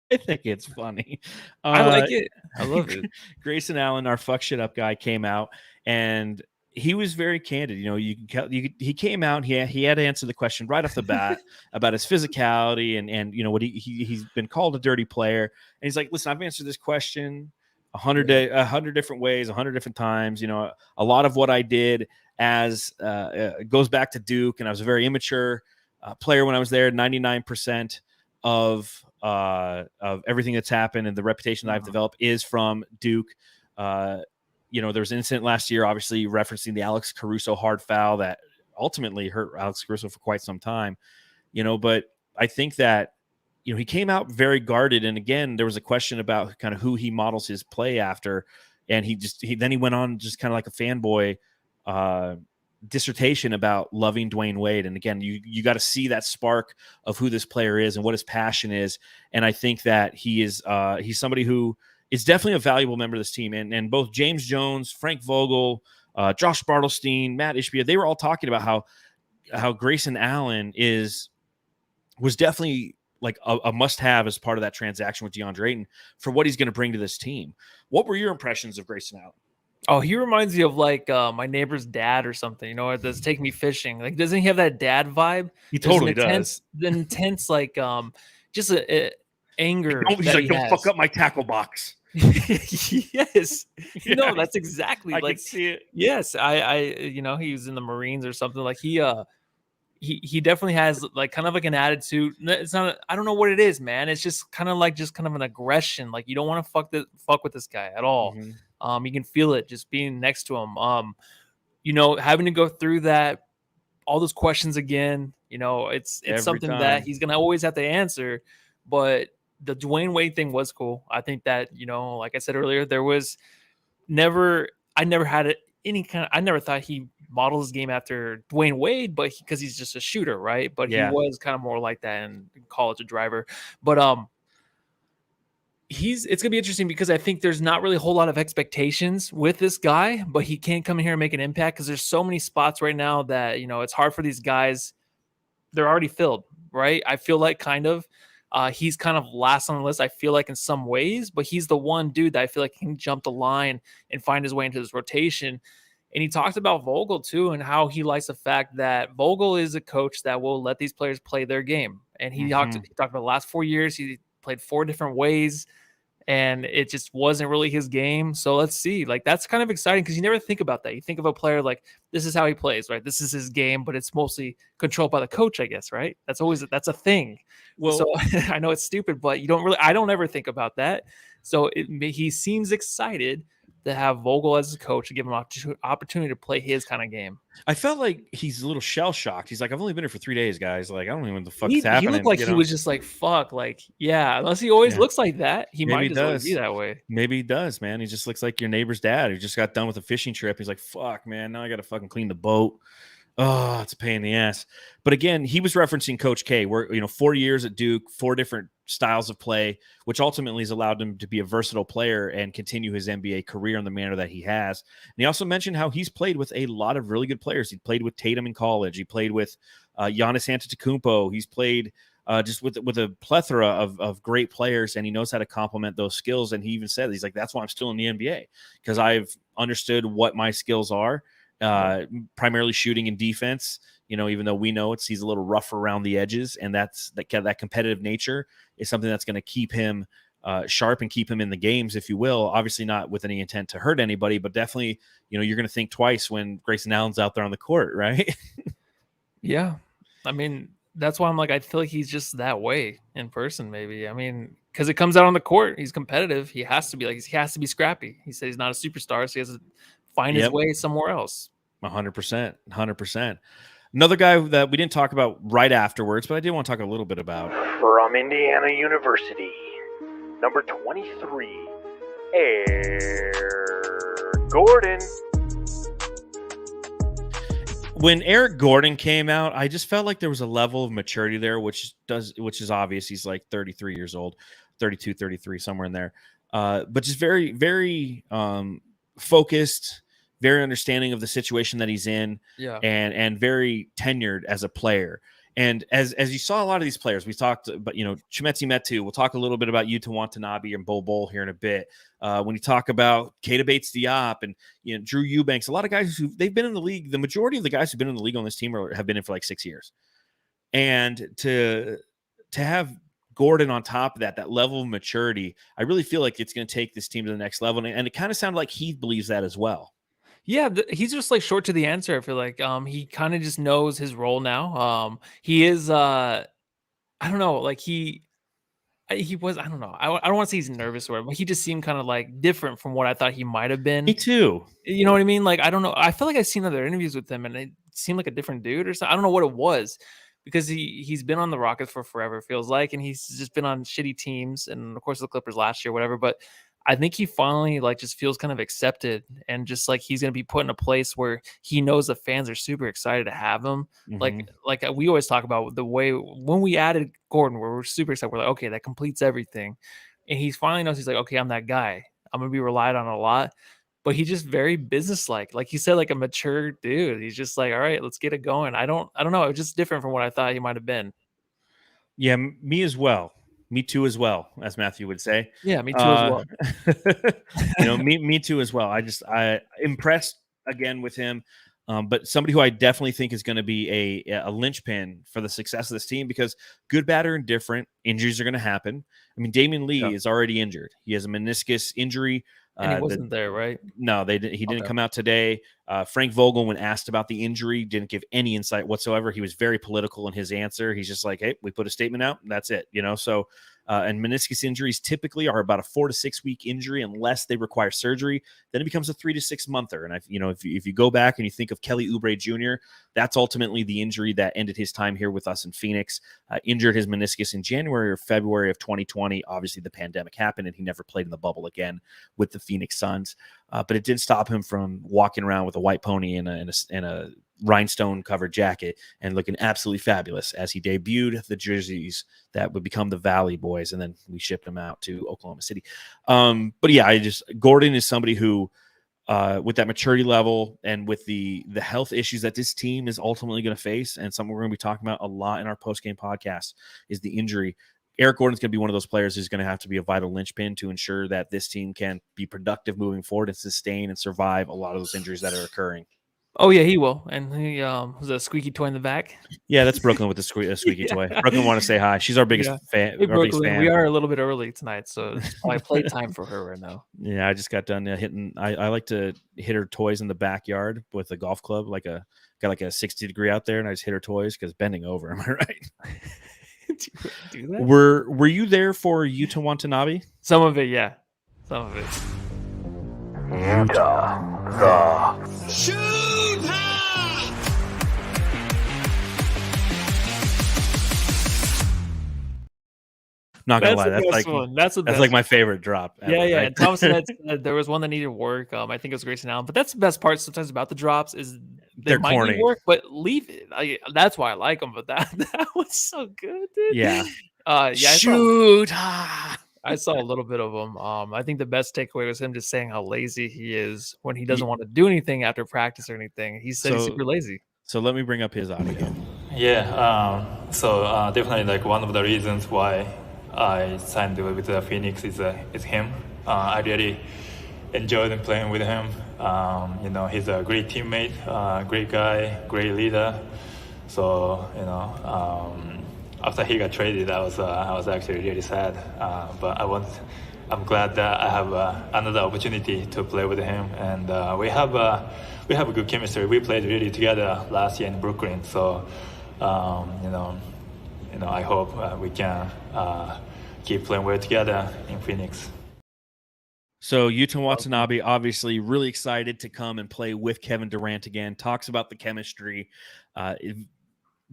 I think it's funny. I like it. I love it. Grayson Allen, our fuck shit up guy, came out, and he was very candid. He came out. He had to answer the question right off the bat about his physicality and what he's been called a dirty player. And he's like, listen, I've answered this question 100 different ways, 100 different times. A lot of what I did as goes back to Duke, and I was a very immature player when I was there. 99% of everything that's happened and the reputation that I've developed is from Duke. There was an incident last year, obviously referencing the Alex Caruso hard foul that ultimately hurt Alex Caruso for quite some time. But I think that he came out very guarded, and again, there was a question about kind of who he models his play after, and he went on just kind of like a fanboy dissertation about loving Dwayne Wade. And again, you got to see that spark of who this player is and what his passion is, and I think that he's somebody who is definitely a valuable member of this team. And both James Jones, Frank Vogel, Josh Bartlestein, Matt Ishbia, they were all talking about how Grayson Allen was definitely like a must-have as part of that transaction with DeAndre Ayton for what he's going to bring to this team. What were your impressions of Grayson Allen? Oh, he reminds me of like my neighbor's dad or something. That's Take Me Fishing. Like, doesn't he have that dad vibe? He totally does. The intense, like, just a anger. He's like, don't fuck up my tackle box. Yes, Yeah. No, that's exactly. I like, can see it. Yes, I he was in the Marines or something. Like, he definitely has like kind of like an attitude. It's not. I don't know what it is, man. It's just kind of an aggression. Like, you don't want to fuck with this guy at all. Mm-hmm. You can feel it just being next to him. Having to go through all those questions again. It's Every something time. that he's gonna always have to answer. But the Dwayne Wade thing was cool. I think that like I said earlier, there was I never had it. I never thought he modeled his game after Dwayne Wade, but because he's just a shooter, right? But Yeah. he was kind of more like that in college, a driver. But it's gonna be interesting because I think there's not really a whole lot of expectations with this guy, but he can come in here and make an impact because there's so many spots right now that it's hard for these guys. They're already filled, right? I feel like kind of. He's kind of last on the list, I feel like, in some ways, but he's the one dude that I feel like can jump the line and find his way into this rotation. And he talked about Vogel too, and how he likes the fact that Vogel is a coach that will let these players play their game. And he talked about the last 4 years. He played 4 different ways, and it just wasn't really his game. So let's see. Like, that's kind of exciting because you never think about that. You think of a player like, this is how he plays, right? This is his game, but it's mostly controlled by the coach, I guess, right? That's a thing. Well, so I know it's stupid, but I don't ever think about that. So he seems excited to have Vogel as a coach to give him an opportunity to play his kind of game. I felt like he's a little shell shocked. He's like, I've only been here for 3 days, guys. Like, I don't even know what the fuck is happening. He looked like he was just like, fuck, like, yeah. Unless he always looks like that, he might just always be that way. Maybe he does, man. He just looks like your neighbor's dad who just got done with a fishing trip. He's like, fuck, man, now I got to fucking clean the boat. Oh, it's a pain in the ass. But again, he was referencing Coach K, where 4 years at Duke, 4 different styles of play, which ultimately has allowed him to be a versatile player and continue his NBA career in the manner that he has. And he also mentioned how he's played with a lot of really good players. He played with Tatum in college. He played with Giannis Antetokounmpo. He's played just with a plethora of great players, and he knows how to complement those skills. And he even said, he's like, that's why I'm still in the NBA, because I've understood what my skills are. Primarily shooting and defense, even though we know he's a little rough around the edges, and that competitive nature is something that's going to keep him sharp and keep him in the games, if you will. Obviously not with any intent to hurt anybody, but definitely, you're going to think twice when Grayson Allen's out there on the court, right? Yeah. I mean, that's why I'm like, I feel like he's just that way in person, maybe. I mean, because it comes out on the court. He's competitive. He has to be scrappy. He said he's not a superstar, so he has to find his way somewhere else. 100%. Another guy that we didn't talk about right afterwards, but I did want to talk a little bit about. From Indiana University, number 23, Eric Gordon. When Eric Gordon came out, I just felt like there was a level of maturity there, which is obvious. He's like 33 years old, 32, 33, somewhere in there. But just very, very focused, very understanding of the situation that he's in, and very tenured as a player. And as you saw a lot of these players, we talked about, Chimezie Metu, we'll talk a little bit about Yuta Watanabe and Bol here in a bit. When you talk about Bates-Diop and Drew Eubanks, a lot of guys they've been in the league. The majority of the guys who've been in the league on this team have been in for like 6 years. And to have Gordon on top of that level of maturity, I really feel like it's going to take this team to the next level. And it kind of sounded like he believes that as well. Yeah, he's just like short to the answer. I feel like he kind of just knows his role now. He is I don't know, like he was, I don't know. I don't want to say he's nervous or whatever, but he just seemed kind of like different from what I thought he might have been. Me too. You know what I mean? Like, I don't know. I feel like I've seen other interviews with him and it seemed like a different dude or something. I don't know what it was, because he's been on the Rockets for forever, it feels like, and he's just been on shitty teams and of course the Clippers last year, whatever. But I think he finally like just feels kind of accepted, and just like he's going to be put in a place where he knows the fans are super excited to have him. Mm-hmm. Like we always talk about the way when we added Gordon, where we're super excited. We're like, okay, that completes everything. And he finally knows, he's like, okay, I'm that guy. I'm going to be relied on a lot. But he's just very businesslike. Like he said, like a mature dude. He's just like, all right, let's get it going. I don't know. It was just different from what I thought he might have been. Yeah, me as well. Me too as well, as Matthew would say. Yeah, me too as well. Me too as well. I impressed again with him, but somebody who I definitely think is going to be a linchpin for the success of this team, because good, bad, or indifferent, injuries are going to happen. I mean, Damian Lee is already injured. He has a meniscus injury. And he wasn't there, right? No, he didn't come out today. Frank Vogel, when asked about the injury, didn't give any insight whatsoever. He was very political in his answer. He's just like, hey, we put a statement out, and that's it. So and meniscus injuries typically are about a 4 to 6 week injury unless they require surgery. Then it becomes a 3 to 6 monther. And if you go back and you think of Kelly Oubre Jr., that's ultimately the injury that ended his time here with us in Phoenix. Injured his meniscus in January or February of 2020. Obviously, the pandemic happened, and he never played in the bubble again with the Phoenix Suns. But it didn't stop him from walking around with a white pony and a rhinestone covered jacket and looking absolutely fabulous as he debuted the jerseys that would become the Valley Boys, and then we shipped them out to Oklahoma City. But yeah, Gordon is somebody who, with that maturity level and with the health issues that this team is ultimately going to face, and something we're going to be talking about a lot in our post-game podcast, is the injury. Eric Gordon's going to be one of those players who's going to have to be a vital linchpin to ensure that this team can be productive moving forward and sustain and survive a lot of those injuries that are occurring. Oh yeah, he will. And he was a squeaky toy in the back. Yeah, that's Brooklyn with the squeaky toy. Brooklyn want to say hi. She's our biggest fan. Hey, our biggest Brooklyn, fan. we are a little bit early tonight, so it's probably playtime for her right now. Yeah, I just got done hitting. I like to hit her toys in the backyard with a golf club, got like a 60-degree out there, and I just hit her toys because bending over. Am I right? Do that? Were you there for Yuta Watanabe? Some of it, yeah. Some of it. Yuta, the Not gonna lie, that's like my favorite drop. Ever, yeah. Right? And Thompson said there was one that needed work. I think it was Grayson Allen, but that's the best part sometimes about the drops is They're might corny. need work, but leave it. That's why I like them. But that was so good, dude. Yeah. Shoot. I saw a little bit of him. I think the best takeaway was him just saying how lazy he is when he doesn't want to do anything after practice or anything. He said he's super lazy. So let me bring up his audio. Yeah. So definitely like one of the reasons why I signed with the Phoenix is him. I really enjoyed playing with him. He's a great teammate, great guy, great leader. So after he got traded, I was actually really sad. But I'm glad that I have another opportunity to play with him, and we have a good chemistry. We played really together last year in Brooklyn. So I hope we can keep playing well together in Phoenix. So Yuta Watanabe, obviously really excited to come and play with Kevin Durant again. Talks about the chemistry.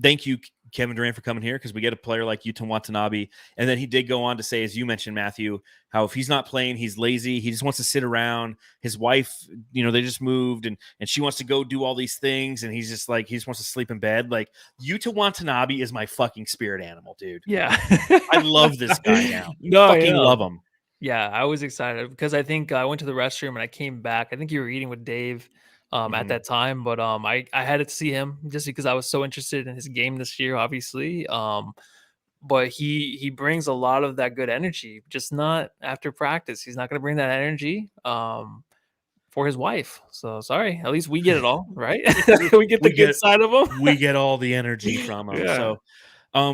Thank you, Kevin Durant, for coming here because we get a player like Yuta Watanabe. And then he did go on to say, as you mentioned, Matthew, how if he's not playing, he's lazy. He just wants to sit around. His wife, they just moved and she wants to go do all these things. And he's just like, he just wants to sleep in bed. Like, Yuta Watanabe is my fucking spirit animal, dude. Yeah. I love this guy now. Love him. Yeah, I was excited because I think I went to the restroom and I came back. I think you were eating with Dave at that time, but I had to see him just because I was so interested in his game this year, obviously. But he brings a lot of that good energy, just not after practice. He's not going to bring that energy for his wife. So sorry, at least we get it all, right? we get the good side of him. We get all the energy from him. Yeah. So,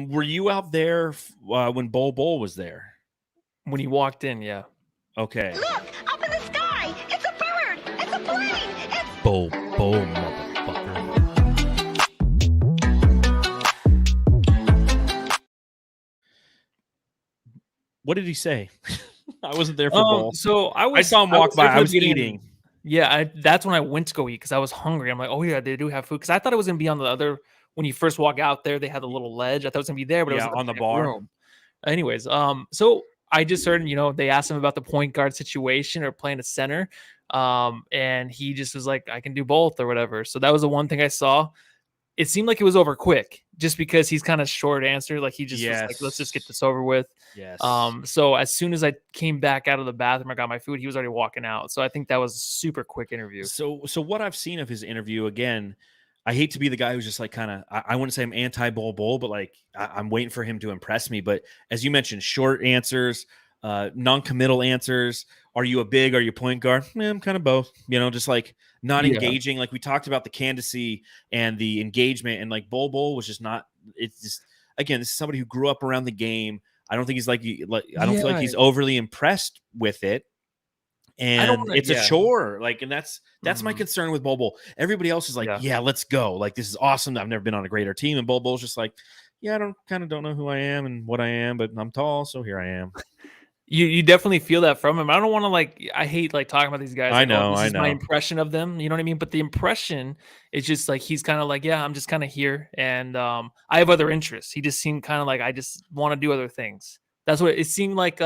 were you out there when Bol was there? When he walked in, yeah. Okay. Look, up in the sky! It's a bird! It's a plane! It's Bol, motherfucker. What did he say? I wasn't there for Bol. So I saw him walk by. I was eating. Yeah, that's when I went to go eat because I was hungry. I'm like, oh yeah, they do have food because I thought it was gonna be on the other. When you first walk out there, they had the little ledge. I thought it was gonna be there, but it was on the bar. Room. Anyways, so I just heard, they asked him about the point guard situation or playing a center. And he just was like, I can do both or whatever. So that was the one thing I saw. It seemed like it was over quick just because he's kind of short answer. Like he just was like, let's just get this over with. Yes. So as soon as I came back out of the bathroom, I got my food, he was already walking out. So I think that was a super quick interview. So what I've seen of his interview, again, I hate to be the guy who's just like kind of, I wouldn't say I'm anti-Bol, but like I'm waiting for him to impress me. But as you mentioned, short answers, non-committal answers. Are you a big? Are you a point guard? I'm kind of both. Just like not engaging. Like we talked about the candidacy and the engagement, and like Bol was just not. It's just, again, this is somebody who grew up around the game. I don't think he's I don't feel like he's overly impressed with it. And it's a chore. Like, and that's my concern with Bol. Everybody else is like, yeah, let's go. Like, this is awesome. I've never been on a greater team. And Bol's just like, yeah, I don't know who I am and what I am, but I'm tall, so here I am. You definitely feel that from him. I don't want to I hate talking about these guys. I know. This is my impression of them. You know what I mean? But the impression is just like, he's kind of like, yeah, I'm just kind of here. And I have other interests. He just seemed kind of like, I just want to do other things. That's what it seemed like.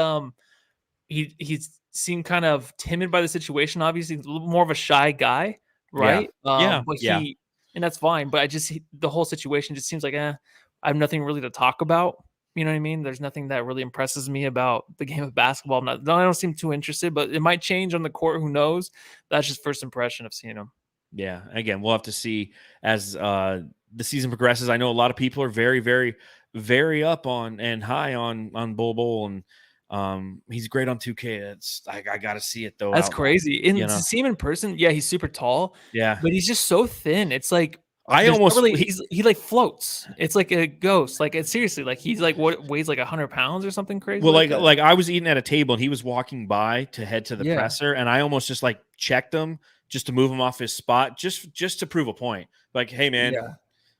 He seemed kind of timid by the situation. Obviously, a little more of a shy guy, right? Yeah. But and that's fine. But the whole situation just seems like, I have nothing really to talk about. You know what I mean? There's nothing that really impresses me about the game of basketball. I don't seem too interested, but it might change on the court. Who knows? That's just first impression of seeing him. Yeah. Again, we'll have to see as the season progresses. I know a lot of people are very, very very up on and high on Bol, and he's great on 2K. I got to see it though. That's crazy. To see him in person, yeah, he's super tall. Yeah, but he's just so thin. It's like he like floats. It's like a ghost. Like it's seriously like he's like what weighs like 100 pounds or something crazy. Well, like I was eating at a table and he was walking by to head to the presser, and I almost just like checked him just to move him off his spot, just to prove a point. Like, hey man,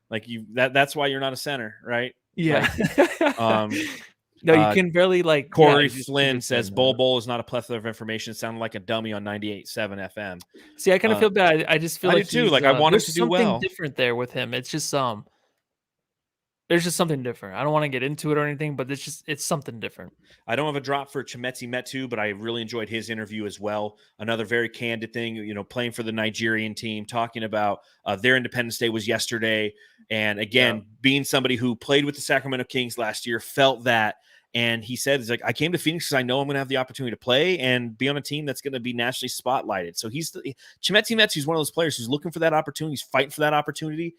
like that's why you're not a center, right? Yeah. Like, no, you can barely like. Corey Flynn says Bol is not a plethora of information. It sounded like a dummy on 98.7 FM. See, I kind of feel bad. I just feel I like do too. Like I want him to do well. Something different there with him. It's just there's just something different. I don't want to get into it or anything, but it's something different. I don't have a drop for Chimezie Metu, but I really enjoyed his interview as well. Another very candid thing, playing for the Nigerian team, talking about their Independence Day was yesterday. And again, being somebody who played with the Sacramento Kings last year, felt that. And he said, I came to Phoenix because I know I'm going to have the opportunity to play and be on a team that's going to be nationally spotlighted. So Chimezie Metu is one of those players who's looking for that opportunity. He's fighting for that opportunity.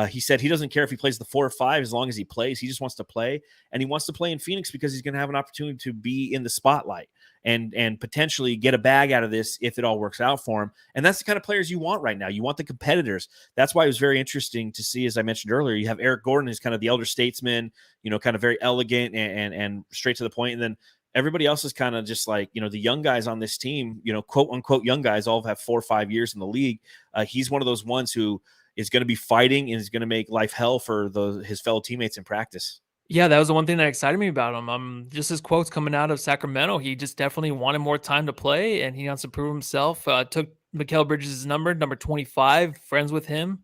He said he doesn't care if he plays the 4 or 5 as long as he plays. He just wants to play, and he wants to play in Phoenix because he's going to have an opportunity to be in the spotlight and potentially get a bag out of this if it all works out for him. And that's the kind of players you want right now. You want the competitors. That's why it was very interesting to see, as I mentioned earlier, you have Eric Gordon, who's kind of the elder statesman, kind of very elegant and straight to the point. And then everybody else is kind of just like, the young guys on this team, quote unquote young guys, all have 4 or 5 years in the league. He's one of those ones who is going to be fighting and is going to make life hell for his fellow teammates in practice. Yeah, that was the one thing that excited me about him. Just his quotes coming out of Sacramento, he just definitely wanted more time to play, and he wants to prove himself. Took Mikal Bridges' number 25, friends with him.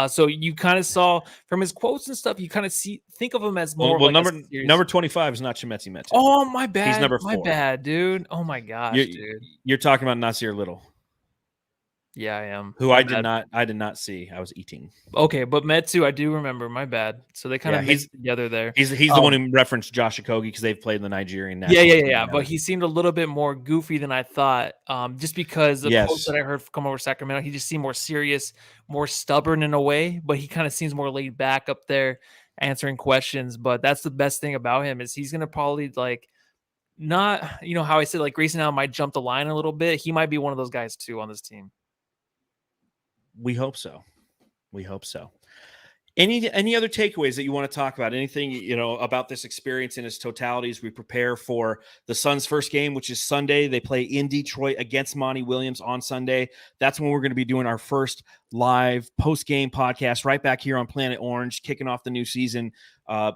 So you kind of saw from his quotes and stuff, you kind of think of him as more. Well, number 25 is not Chimezie Metu. Oh, my bad. He's number 4. My bad, dude. Oh my gosh, dude. You're talking about Nasir Little. Yeah, I am. Who I did not see. I was eating. Okay, but Metu, I do remember. My bad. So they kind of mixed together there. He's the one who referenced Josh Okogie because they've played in the Nigerian national team. Yeah. But he seemed a little bit more goofy than I thought. Just because the quotes that I heard come over Sacramento, he just seemed more serious, more stubborn in a way. But he kind of seems more laid back up there, answering questions. But that's the best thing about him is he's gonna probably not how I said Grayson Allen might jump the line a little bit. He might be one of those guys too on this team. We hope so. Any other takeaways that you want to talk about? Anything, about this experience in its totality as we prepare for the Suns' first game, which is Sunday. They play in Detroit against Monty Williams on Sunday. That's when we're going to be doing our first live post-game podcast right back here on Planet Orange, kicking off the new season.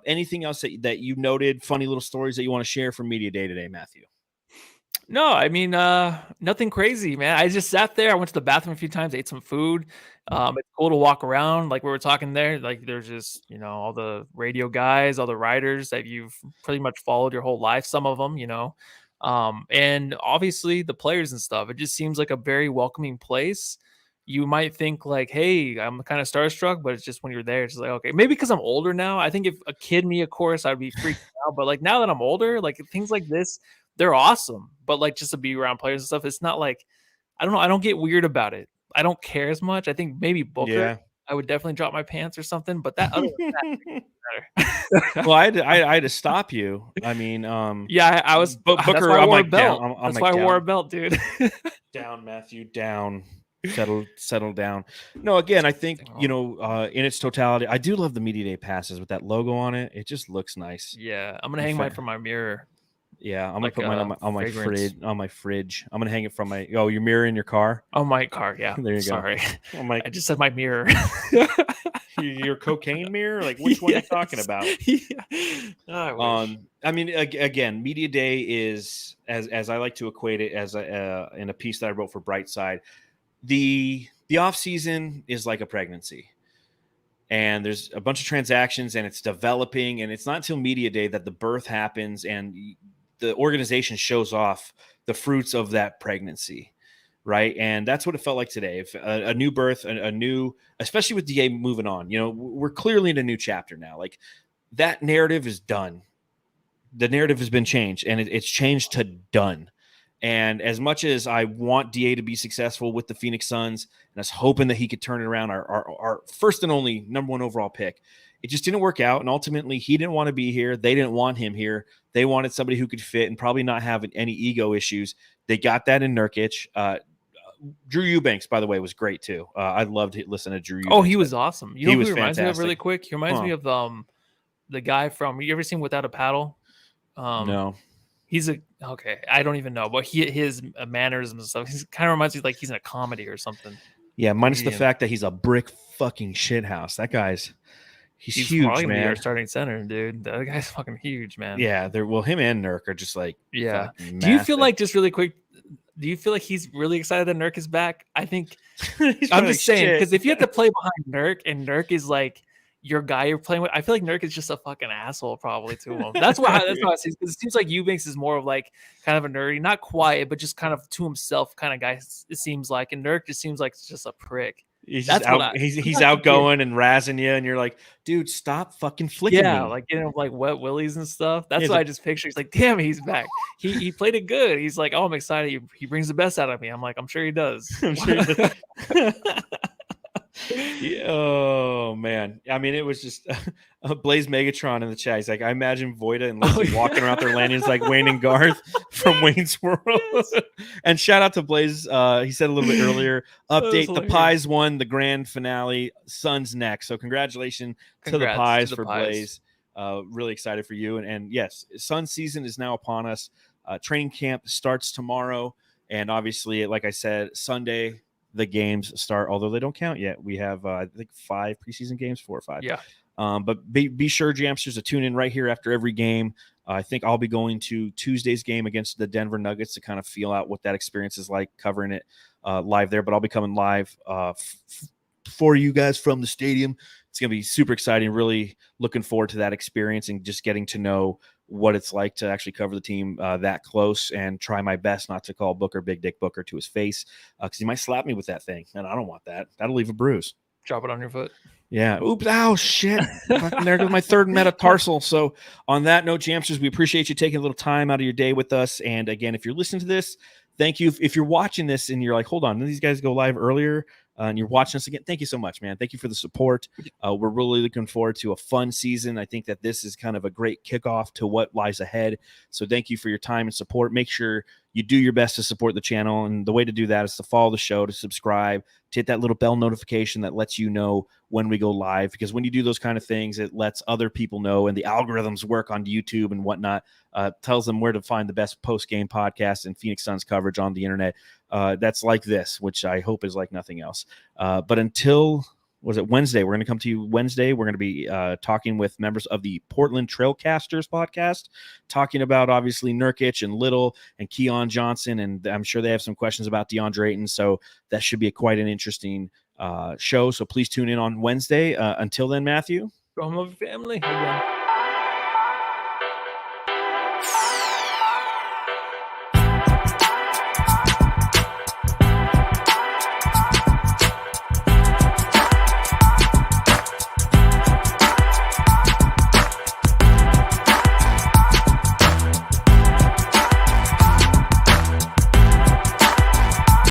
Anything else that you noted, funny little stories that you want to share from Media Day today, Matthew? No, I mean, nothing crazy, man. I just sat there. I went to the bathroom a few times, ate some food. It's cool to walk around. Like we were talking there, there's just, all the radio guys, all the writers that you've pretty much followed your whole life, some of them, and obviously the players and stuff. It just seems like a very welcoming place. You might think hey, I'm kind of starstruck, but it's just when you're there, it's just okay, maybe because I'm older now. I think if a kid me, of course, I'd be freaked out. But now that I'm older, things like this, they're awesome. But just to be around players and stuff, it's not I don't know. I don't get weird about it. I don't care as much. I think maybe Booker, I would definitely drop my pants or something. But that other than that, well, I had to stop you. I mean, I was. Booker, that's why I wore a belt. Down. That's why I wore a belt, dude. Down, Matthew. Down. Settle down. No, again, I think in its totality, I do love the Media Day passes with that logo on it. It just looks nice. Yeah, I'm gonna hang mine from my mirror. Yeah, I'm gonna put mine on my fridge. On my fridge, I'm gonna hang it from my your mirror in your car. Oh, my car. Yeah, there you Sorry. go. I just said my mirror. Your cocaine mirror? Which one are you talking about? Yeah. I mean, again, Media Day is as I like to equate it as in a piece that I wrote for Brightside. The off season is like a pregnancy. And there's a bunch of transactions and it's developing, and it's not until Media Day that the birth happens and the organization shows off the fruits of that pregnancy, right? And that's what it felt like today. If a new birth, a new, especially with DA moving on, we're clearly in a new chapter now. That narrative is done. The narrative has been changed, and it's changed to done. And as much as I want DA to be successful with the Phoenix Suns, and I was hoping that he could turn it around, our first and only number 1 overall pick, it just didn't work out. And ultimately, he didn't want to be here. They didn't want him here. They wanted somebody who could fit and probably not have any ego issues. They got that in Nurkic. Drew Eubanks, by the way, was great too. I loved listening to Drew Eubanks. Oh, he was awesome. You know he who was he reminds me of fantastic. really quick? He reminds me of the guy from, you ever seen Without a Paddle? No. He's okay. I don't even know, but his mannerisms and stuff. He kind of reminds me like he's in a comedy or something. Yeah, minus the fact that he's a brick fucking shithouse. That guy's he's huge, probably man. Our starting center, dude. That guy's fucking huge, man. Yeah, him and Nurk are just like do you feel like, just really quick, do you feel like he's really excited that Nurk is back? I think I'm just saying, because if you have to play behind Nurk and Nurk is like your guy you're playing with, I feel like Nurk is just a fucking asshole probably to him. That's why I see, because it seems like Eubanks is more of like kind of a nerdy, not quiet, but just kind of to himself kind of guy, it seems like, and Nurk just seems like just a prick. He's outgoing and razzing you, and you're like, dude, stop fucking flicking me. Like like wet willies and stuff. That's what I just picture. He's like, damn, he's back. He played it good. He's like, oh, I'm excited. He brings the best out of me. I'm like, I'm sure he does. I'm sure he does. Oh man, I mean, it was just Blaze Megatron in the chat. He's like, I imagine Voida and Leslie walking around their landings like Wayne and Garth from Wayne's World. And shout out to Blaze. He said a little bit earlier, update: the Pies won the grand finale. Suns next, so congratulations to the Pies for Blaze. Really excited for you. And yes, Suns season is now upon us. Training camp starts tomorrow, and obviously, like I said, Sunday the games start, although they don't count yet. We have, I think, 5 preseason games, 4 or 5. Yeah. But be sure, Jamsters, to tune in right here after every game. I think I'll be going to Tuesday's game against the Denver Nuggets to kind of feel out what that experience is like, covering it live there. But I'll be coming live for you guys from the stadium. It's going to be super exciting. Really looking forward to that experience and just getting to know what it's like to actually cover the team that close, and try my best not to call Booker Big Dick Booker to his face, because he might slap me with that thing, and I don't want that. That'll leave a bruise. Drop it on your foot. Yeah. Oops. Ow, shit. There goes my third metatarsal. So on that note, Jamsters, we appreciate you taking a little time out of your day with us. And again, if you're listening to this, thank you. If you're watching this and you're like, hold on, did these guys go live earlier? And you're watching us again, thank you so much, man. Thank you for the support. We're really looking forward to a fun season. I think that this is kind of a great kickoff to what lies ahead. So thank you for your time and support. Make sure you do your best to support the channel. And the way to do that is to follow the show, to subscribe, to hit that little bell notification that lets you know when we go live. Because when you do those kind of things, it lets other people know, and the algorithms work on YouTube and whatnot, tells them where to find the best post-game podcast and Phoenix Suns coverage on the internet. That's like this, which I hope is like nothing else. But until, was it Wednesday? We're going to come to you Wednesday. We're going to be talking with members of the Portland Trailcasters podcast, talking about obviously Nurkic and Little and Keon Johnson. And I'm sure they have some questions about DeAndre Ayton. So that should be quite an interesting show. So please tune in on Wednesday. Until then, Matthew. From a family.